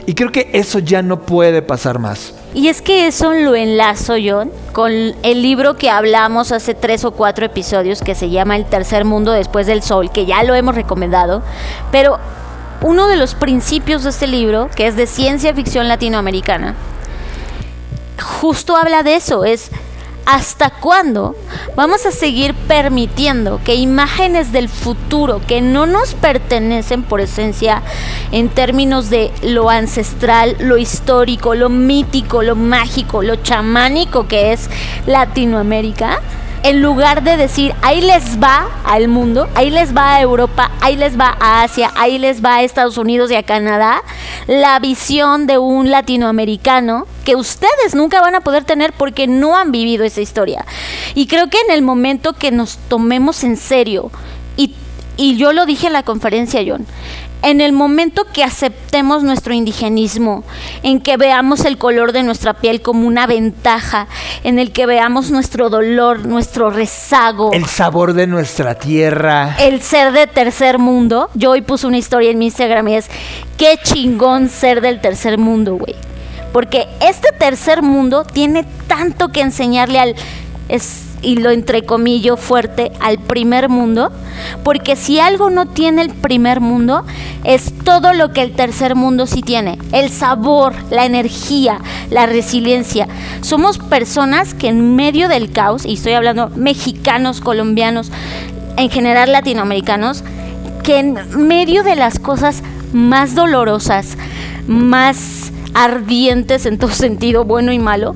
Y creo que eso ya no puede pasar más. Y es que eso lo enlazo, John, con el libro que hablamos hace 3 o 4 episodios, que se llama El tercer mundo después del sol, que ya lo hemos recomendado. Pero uno de los principios de este libro, que es de ciencia ficción latinoamericana, justo habla de eso, es ¿hasta cuándo vamos a seguir permitiendo que imágenes del futuro que no nos pertenecen por esencia en términos de lo ancestral, lo histórico, lo mítico, lo mágico, lo chamánico que es Latinoamérica, en lugar de decir ahí les va al mundo, ahí les va a Europa, ahí les va a Asia, ahí les va a Estados Unidos y a Canadá, la visión de un latinoamericano que ustedes nunca van a poder tener porque no han vivido esa historia? Y creo que en el momento que nos tomemos en serio, y yo lo dije en la conferencia, John, en el momento que aceptemos nuestro indigenismo, en que veamos el color de nuestra piel como una ventaja, en el que veamos nuestro dolor, nuestro rezago, el sabor de nuestra tierra, el ser de tercer mundo. Yo hoy puse una historia en mi Instagram y es qué chingón ser del tercer mundo, güey. Porque este tercer mundo tiene tanto que enseñarle y lo entrecomillo fuerte, al primer mundo, porque si algo no tiene el primer mundo, es todo lo que el tercer mundo sí tiene: el sabor, la energía, la resiliencia. Somos personas que en medio del caos, y estoy hablando mexicanos, colombianos, en general latinoamericanos, que en medio de las cosas más dolorosas, más ardientes en todo sentido, bueno y malo,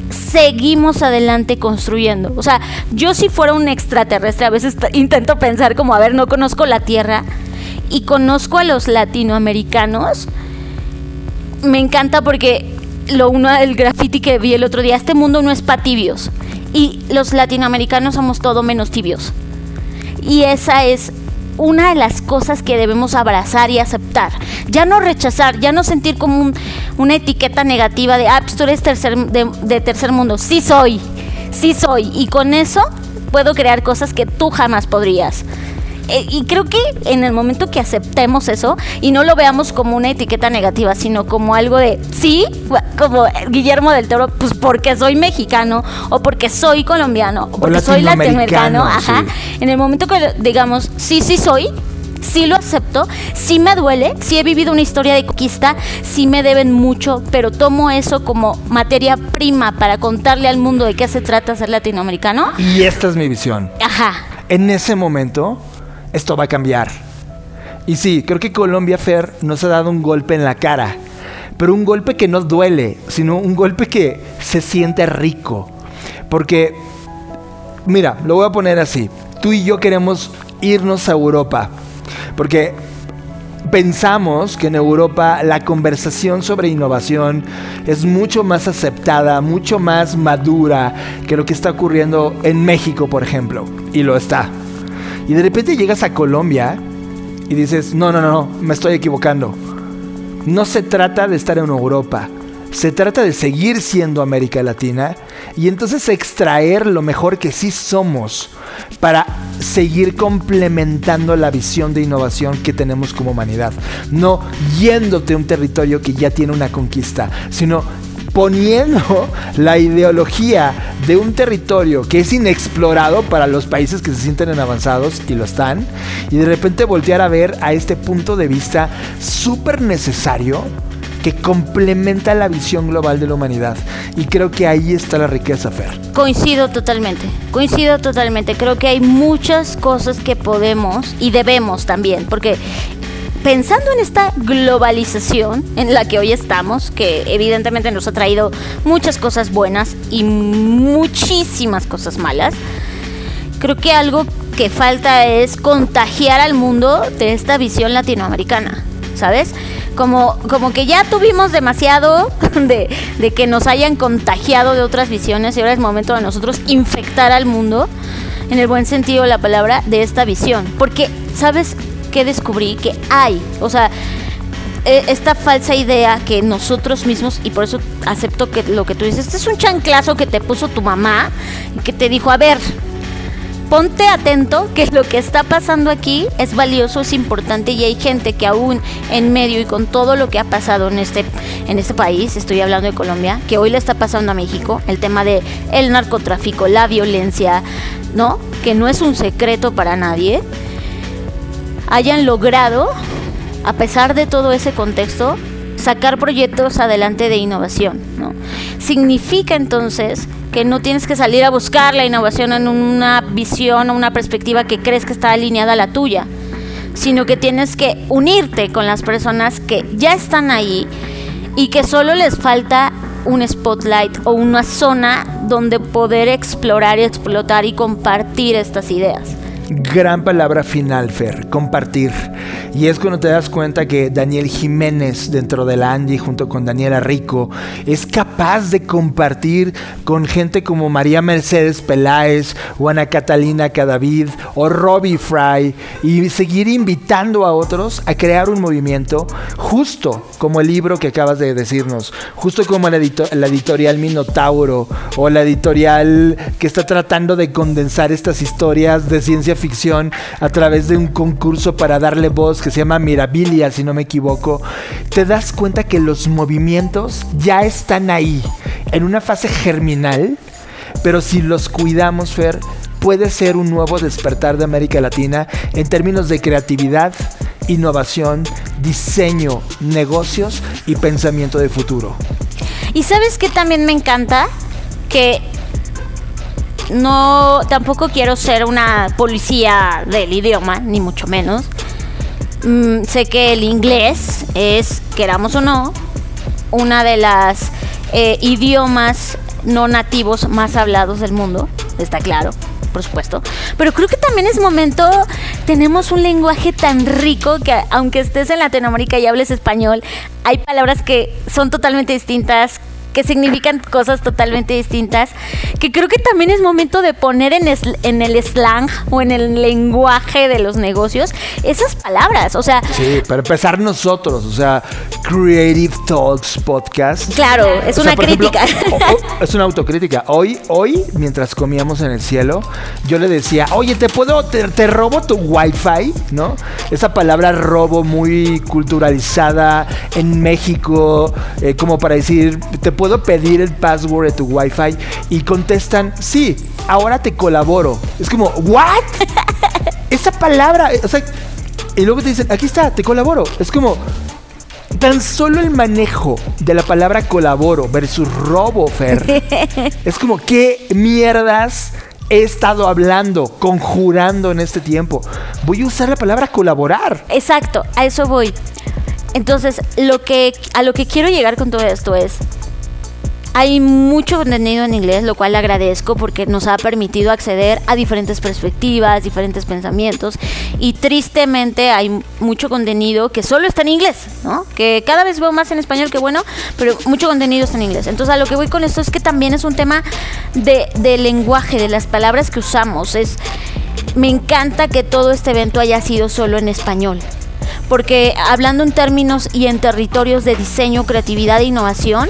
seguimos adelante construyendo. O sea, yo si fuera un extraterrestre, a veces intento pensar como, a ver, no conozco la Tierra y conozco a los latinoamericanos. Me encanta porque el graffiti que vi el otro día, este mundo no es para tibios, y los latinoamericanos somos todo menos tibios. Y esa es una de las cosas que debemos abrazar y aceptar. Ya no rechazar, ya no sentir como una etiqueta negativa de pues tú eres de tercer mundo. Sí soy. Y con eso puedo crear cosas que tú jamás podrías. Y creo que en el momento que aceptemos eso y no lo veamos como una etiqueta negativa, sino como algo de sí, como Guillermo del Toro, pues porque soy mexicano o porque soy colombiano o porque soy latinoamericano, ajá. Sí. En el momento que digamos sí soy, sí lo acepto, sí me duele, sí he vivido una historia de conquista, sí me deben mucho, pero tomo eso como materia prima para contarle al mundo de qué se trata ser latinoamericano. Y esta es mi visión. Ajá. En ese momento esto va a cambiar. Y sí, creo que Colombia, Fer, nos ha dado un golpe en la cara, pero un golpe que no duele, sino un golpe que se siente rico. Porque, mira, lo voy a poner así: tú y yo queremos irnos a Europa, porque pensamos que en Europa la conversación sobre innovación es mucho más aceptada, mucho más madura que lo que está ocurriendo en México, por ejemplo. Y lo está. Y de repente llegas a Colombia y dices, no, me estoy equivocando. No se trata de estar en Europa, se trata de seguir siendo América Latina y entonces extraer lo mejor que sí somos para seguir complementando la visión de innovación que tenemos como humanidad. No yéndote a un territorio que ya tiene una conquista, sino poniendo la ideología de un territorio que es inexplorado para los países que se sienten en avanzados, y lo están, y de repente voltear a ver a este punto de vista súper necesario que complementa la visión global de la humanidad. Y creo que ahí está la riqueza, Fer. Coincido totalmente. Creo que hay muchas cosas que podemos y debemos también, porque pensando en esta globalización en la que hoy estamos, que evidentemente nos ha traído muchas cosas buenas y muchísimas cosas malas, creo que algo que falta es contagiar al mundo de esta visión latinoamericana, ¿sabes? Como que ya tuvimos demasiado de que nos hayan contagiado de otras visiones y ahora es momento de nosotros infectar al mundo, en el buen sentido de la palabra, de esta visión. Porque, ¿sabes qué descubrí? Que hay, o sea, esta falsa idea que nosotros mismos, y por eso acepto que lo que tú dices, este es un chanclazo que te puso tu mamá y que te dijo, a ver, ponte atento que lo que está pasando aquí es valioso, es importante y hay gente que aún en medio y con todo lo que ha pasado en este país, estoy hablando de Colombia, que hoy le está pasando a México, el tema de el narcotráfico, la violencia, ¿no? Que no es un secreto para nadie, hayan logrado, a pesar de todo ese contexto, sacar proyectos adelante de innovación, ¿no? Significa entonces que no tienes que salir a buscar la innovación en una visión o una perspectiva que crees que está alineada a la tuya, sino que tienes que unirte con las personas que ya están ahí y que solo les falta un spotlight o una zona donde poder explorar y explotar y compartir estas ideas. Gran palabra final, Fer, compartir. Y es cuando te das cuenta que Daniel Jiménez, dentro de la Andy, junto con Daniela Rico, es capaz de compartir con gente como María Mercedes Peláez, o Ana Catalina Cadavid, o Robbie Fry, y seguir invitando a otros a crear un movimiento, justo como el libro que acabas de decirnos, justo como la editorial Minotauro, o la editorial que está tratando de condensar estas historias de ciencia ficción a través de un concurso para darle voz que se llama Mirabilia, si no me equivoco. Te das cuenta que los movimientos ya están ahí, en una fase germinal, pero si los cuidamos, Fer, puede ser un nuevo despertar de América Latina en términos de creatividad, innovación, diseño, negocios y pensamiento de futuro. Y ¿sabes qué también me encanta? Que no, tampoco quiero ser una policía del idioma, ni mucho menos. Sé que el inglés es, queramos o no, una de las idiomas no nativos más hablados del mundo, está claro, por supuesto. Pero creo que también es momento, tenemos un lenguaje tan rico que aunque estés en Latinoamérica y hables español, hay palabras que son totalmente distintas, que significan cosas totalmente distintas, que creo que también es momento de poner en el slang o en el lenguaje de los negocios esas palabras, o sea... Sí, para empezar nosotros, o sea, Creative Talks Podcast. Claro, es una crítica. Ejemplo, es una autocrítica. Hoy, mientras comíamos en el cielo, yo le decía, oye, te robo tu Wi-Fi, ¿no? Esa palabra robo muy culturalizada en México, como para decir, te puedo pedir el password de tu Wi-Fi, y contestan, sí, ahora te colaboro. Es como, ¿what? Esa palabra, o sea, y luego te dicen, aquí está, te colaboro. Es como, tan solo el manejo de la palabra colaboro versus robo, Fer. Es como, ¿qué mierdas he estado hablando, conjurando en este tiempo? Voy a usar la palabra colaborar. Exacto, a eso voy. Entonces, a lo que quiero llegar con todo esto es, hay mucho contenido en inglés, lo cual agradezco porque nos ha permitido acceder a diferentes perspectivas, diferentes pensamientos, y tristemente hay mucho contenido que solo está en inglés, ¿no? Que cada vez veo más en español, que bueno, pero mucho contenido está en inglés. Entonces, a lo que voy con esto es que también es un tema de lenguaje, de las palabras que usamos. Me encanta que todo este evento haya sido solo en español, porque hablando en términos y en territorios de diseño, creatividad e innovación,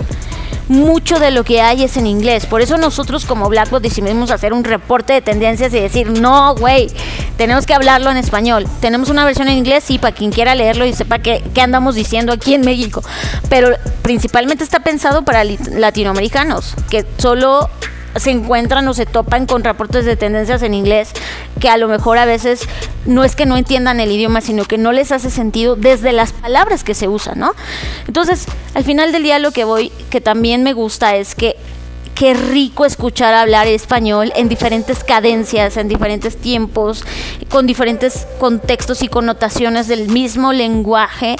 mucho de lo que hay es en inglés. Por eso nosotros como Blackboard decidimos hacer un reporte de tendencias y decir, no, güey, tenemos que hablarlo en español. Tenemos una versión en inglés, sí, para quien quiera leerlo y sepa qué andamos diciendo aquí en México. Pero principalmente está pensado para latinoamericanos, que solo se encuentran o se topan con reportes de tendencias en inglés, que a lo mejor a veces no es que no entiendan el idioma, sino que no les hace sentido desde las palabras que se usan, ¿no? Entonces, al final del día lo que voy, que también me gusta, es que qué rico escuchar hablar español en diferentes cadencias, en diferentes tiempos, con diferentes contextos y connotaciones del mismo lenguaje.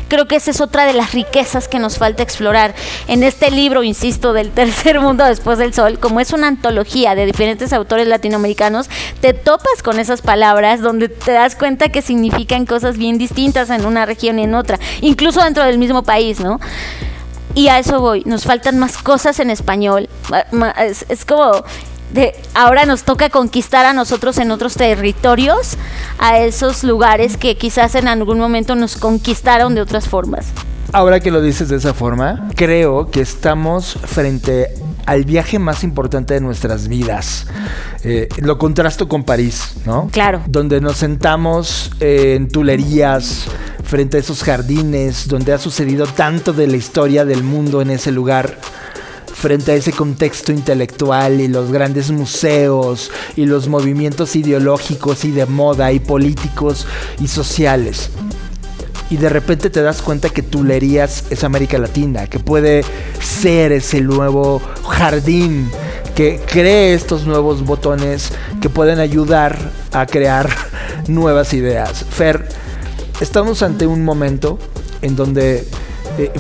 Creo que esa es otra de las riquezas que nos falta explorar. En este libro, insisto, del Tercer Mundo Después del Sol, como es una antología de diferentes autores latinoamericanos, te topas con esas palabras donde te das cuenta que significan cosas bien distintas en una región y en otra, incluso dentro del mismo país, ¿no? Y a eso voy, nos faltan más cosas en español. Es como ahora nos toca conquistar a nosotros en otros territorios, a esos lugares que quizás en algún momento nos conquistaron de otras formas. Ahora que lo dices de esa forma, creo que estamos frente al viaje más importante de nuestras vidas. Lo contrasto con París, ¿no? Claro. Donde nos sentamos en Tuileries, frente a esos jardines, donde ha sucedido tanto de la historia del mundo en ese lugar, frente a ese contexto intelectual y los grandes museos y los movimientos ideológicos y de moda y políticos y sociales. Y de repente te das cuenta que Tuileries es América Latina, que puede ser ese nuevo jardín que cree estos nuevos botones que pueden ayudar a crear nuevas ideas. Fer, estamos ante un momento en donde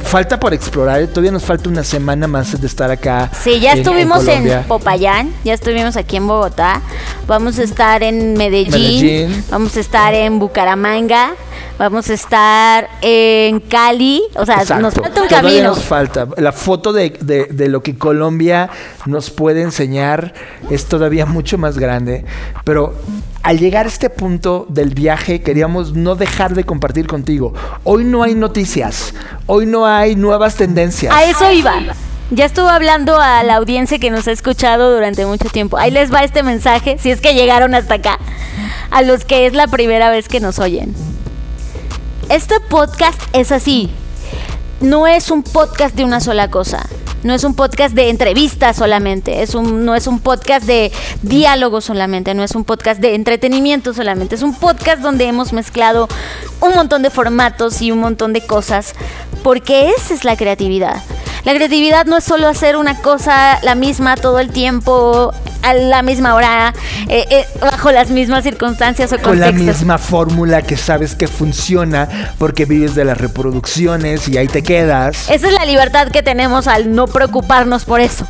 falta por explorar, todavía nos falta una semana más de estar acá. Sí, ya estuvimos en Popayán, ya estuvimos aquí en Bogotá, vamos a estar en Medellín, vamos a estar en Bucaramanga, vamos a estar en Cali, o sea, exacto, nos falta un todavía camino. Nos falta. La foto de lo que Colombia nos puede enseñar es todavía mucho más grande, pero al llegar a este punto del viaje queríamos no dejar de compartir contigo. Hoy no hay noticias, hoy no hay nuevas tendencias. A eso iba. Ya estuvo hablando a la audiencia que nos ha escuchado durante mucho tiempo. Ahí les va este mensaje, si es que llegaron hasta acá, a los que es la primera vez que nos oyen. Este podcast es así. No es un podcast de una sola cosa. No es un podcast de entrevistas solamente. No es un podcast de diálogo solamente. No es un podcast de entretenimiento solamente. Es un podcast donde hemos mezclado un montón de formatos y un montón de cosas. Porque esa es la creatividad. La creatividad no es solo hacer una cosa la misma todo el tiempo, a la misma hora, bajo las mismas circunstancias o contextos. Con la misma fórmula que sabes que funciona porque vives de las reproducciones y ahí te quedas. Esa es la libertad que tenemos al no preocuparnos por eso.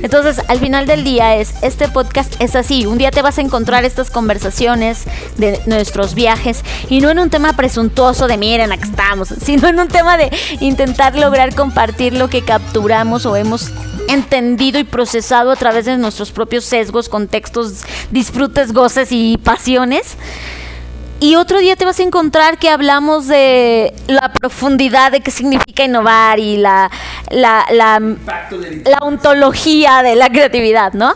Entonces, al final del día este podcast es así. Un día te vas a encontrar estas conversaciones de nuestros viajes y no en un tema presuntuoso de miren, acá estamos, sino en un tema de intentar lograr compartir lo que capturamos o hemos entendido y procesado a través de nuestros propios sesgos, contextos, disfrutes, goces y pasiones. Y otro día te vas a encontrar que hablamos de la profundidad de qué significa innovar y la ontología de la creatividad, ¿no?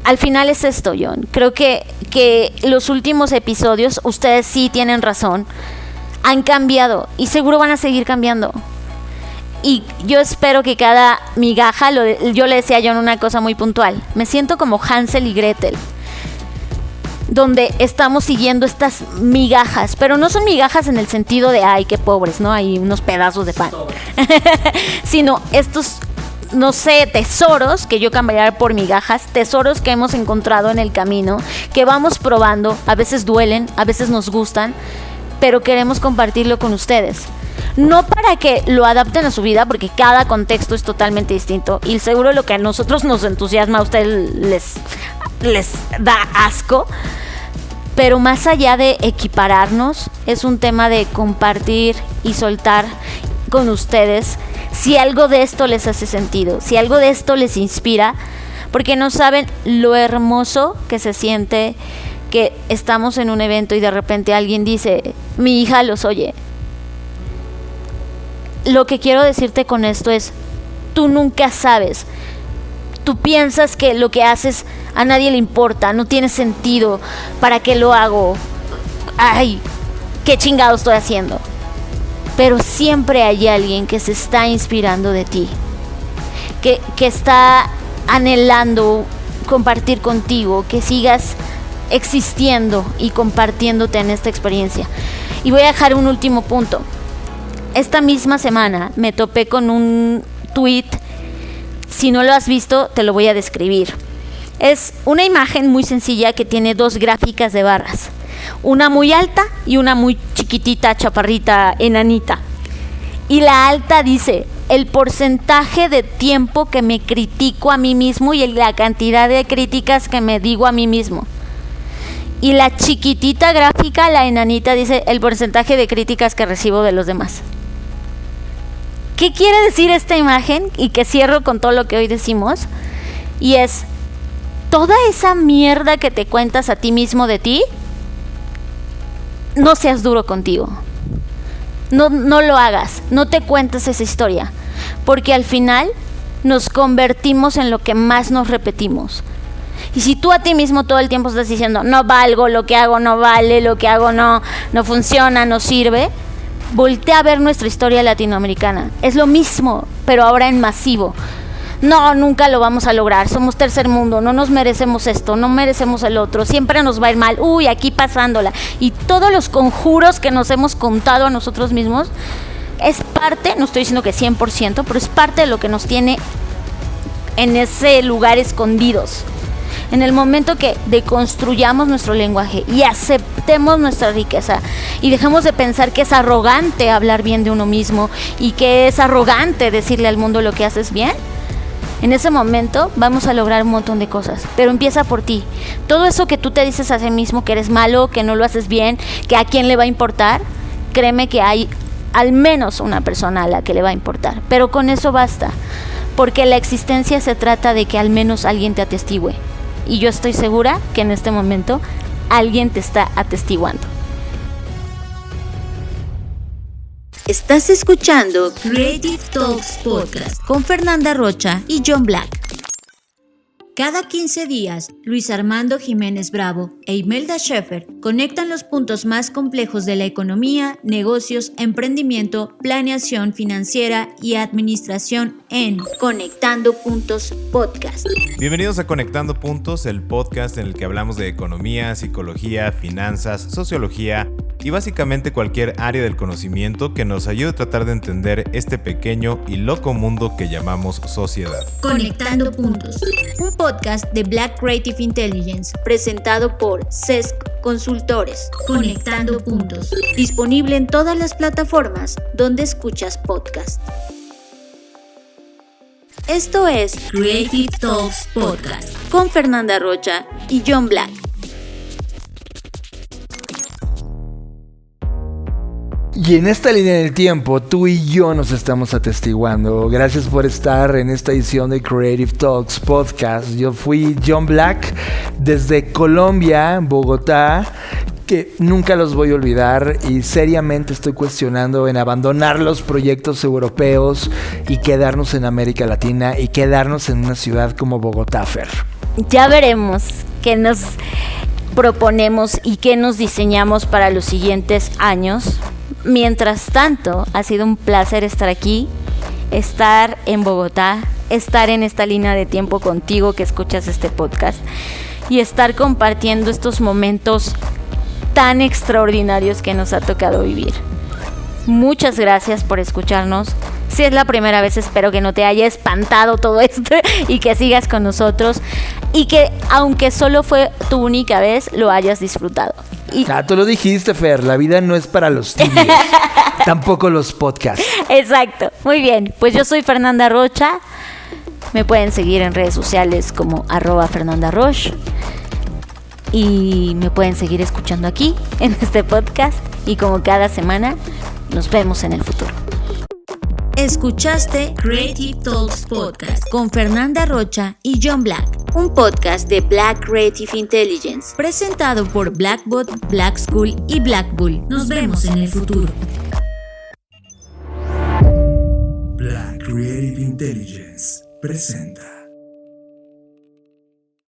Al final es esto, John. Creo que los últimos episodios, ustedes sí tienen razón, han cambiado y seguro van a seguir cambiando. Y yo espero que cada migaja, yo le decía a John una cosa muy puntual, me siento como Hansel y Gretel, donde estamos siguiendo estas migajas, pero no son migajas en el sentido de ay, qué pobres, ¿no? Hay unos pedazos de pan. Sino estos, no sé, tesoros que yo cambiaría por migajas, tesoros que hemos encontrado en el camino, que vamos probando, a veces duelen, a veces nos gustan, pero queremos compartirlo con ustedes. No para que lo adapten a su vida, porque cada contexto es totalmente distinto y seguro lo que a nosotros nos entusiasma a ustedes les da asco, pero más allá de equipararnos, es un tema de compartir y soltar con ustedes si algo de esto les hace sentido, si algo de esto les inspira, porque no saben lo hermoso que se siente que estamos en un evento y de repente alguien dice, mi hija los oye. Lo que quiero decirte con esto es, tú nunca sabes. Tú piensas que lo que haces a nadie le importa, no tiene sentido, ¿para qué lo hago? Ay, qué chingado estoy haciendo. Pero siempre hay alguien que se está inspirando de ti, que está anhelando compartir contigo, que sigas existiendo y compartiéndote en esta experiencia. Y voy a dejar un último punto. Esta misma semana me topé con un tweet Si no lo has visto, te lo voy a describir. Es una imagen muy sencilla que tiene 2 gráficas de barras. Una muy alta y una muy chiquitita, chaparrita, enanita. Y la alta dice el porcentaje de tiempo que me critico a mí mismo y la cantidad de críticas que me digo a mí mismo. Y la chiquitita gráfica, la enanita, dice el porcentaje de críticas que recibo de los demás. ¿Qué quiere decir esta imagen? Y que cierro con todo lo que hoy decimos. Y es, toda esa mierda que te cuentas a ti mismo de ti, no seas duro contigo. No lo hagas, no te cuentes esa historia, porque al final nos convertimos en lo que más nos repetimos. Y si tú a ti mismo todo el tiempo estás diciendo, no valgo, lo que hago no vale, lo que hago no funciona, no sirve, voltea a ver nuestra historia latinoamericana. Es lo mismo, pero ahora en masivo. No, nunca lo vamos a lograr, somos tercer mundo, no nos merecemos esto, no merecemos el otro, siempre nos va a ir mal, aquí pasándola. Y todos los conjuros que nos hemos contado a nosotros mismos es parte, no estoy diciendo que 100%, pero es parte de lo que nos tiene en ese lugar escondidos. En el momento que deconstruyamos nuestro lenguaje y aceptemos nuestra riqueza y dejemos de pensar que es arrogante hablar bien de uno mismo y que es arrogante decirle al mundo lo que haces bien, en ese momento vamos a lograr un montón de cosas, pero empieza por ti. Todo eso que tú te dices a ti mismo, que eres malo, que no lo haces bien, que a quién le va a importar, créeme que hay al menos una persona a la que le va a importar, pero con eso basta, porque la existencia se trata de que al menos alguien te atestigüe, y yo estoy segura que en este momento alguien te está atestiguando. Estás escuchando Creative Talks Podcast con Fernanda Rocha y John Black. Cada 15 días, Luis Armando Jiménez Bravo e Imelda Schaeffer conectan los puntos más complejos de la economía, negocios, emprendimiento, planeación financiera y administración en Conectando Puntos Podcast. Bienvenidos a Conectando Puntos, el podcast en el que hablamos de economía, psicología, finanzas, sociología y básicamente cualquier área del conocimiento que nos ayude a tratar de entender este pequeño y loco mundo que llamamos sociedad. Conectando Puntos, un podcast de Black Creative Intelligence presentado por CESC Consultores. Conectando Puntos, disponible en todas las plataformas donde escuchas podcast. Esto es Creative Talks Podcast con Fernanda Rocha y John Black. Y en esta línea del tiempo, tú y yo nos estamos atestiguando. Gracias por estar en esta edición de Creative Talks Podcast. Yo fui John Black desde Colombia, Bogotá, que nunca los voy a olvidar y seriamente estoy cuestionando en abandonar los proyectos europeos y quedarnos en América Latina y quedarnos en una ciudad como Bogotá, Fer. Ya veremos qué nos proponemos y qué nos diseñamos para los siguientes años. Mientras tanto, ha sido un placer estar aquí, estar en Bogotá, estar en esta línea de tiempo contigo que escuchas este podcast y estar compartiendo estos momentos tan extraordinarios que nos ha tocado vivir. Muchas gracias por escucharnos. Si es la primera vez, espero que no te haya espantado todo esto y que sigas con nosotros y que, aunque solo fue tu única vez, lo hayas disfrutado. Tú lo dijiste, Fer, la vida no es para los tibios, tampoco los podcasts. Exacto, muy bien, pues yo soy Fernanda Rocha, me pueden seguir en redes sociales como @FernandaRoche y me pueden seguir escuchando aquí en este podcast y como cada semana nos vemos en el futuro. Escuchaste Creative Talks Podcast con Fernanda Rocha y John Black, un podcast de Black Creative Intelligence, presentado por Blackbot, Black School y Black Bull. Nos vemos en el futuro. Black Creative Intelligence presenta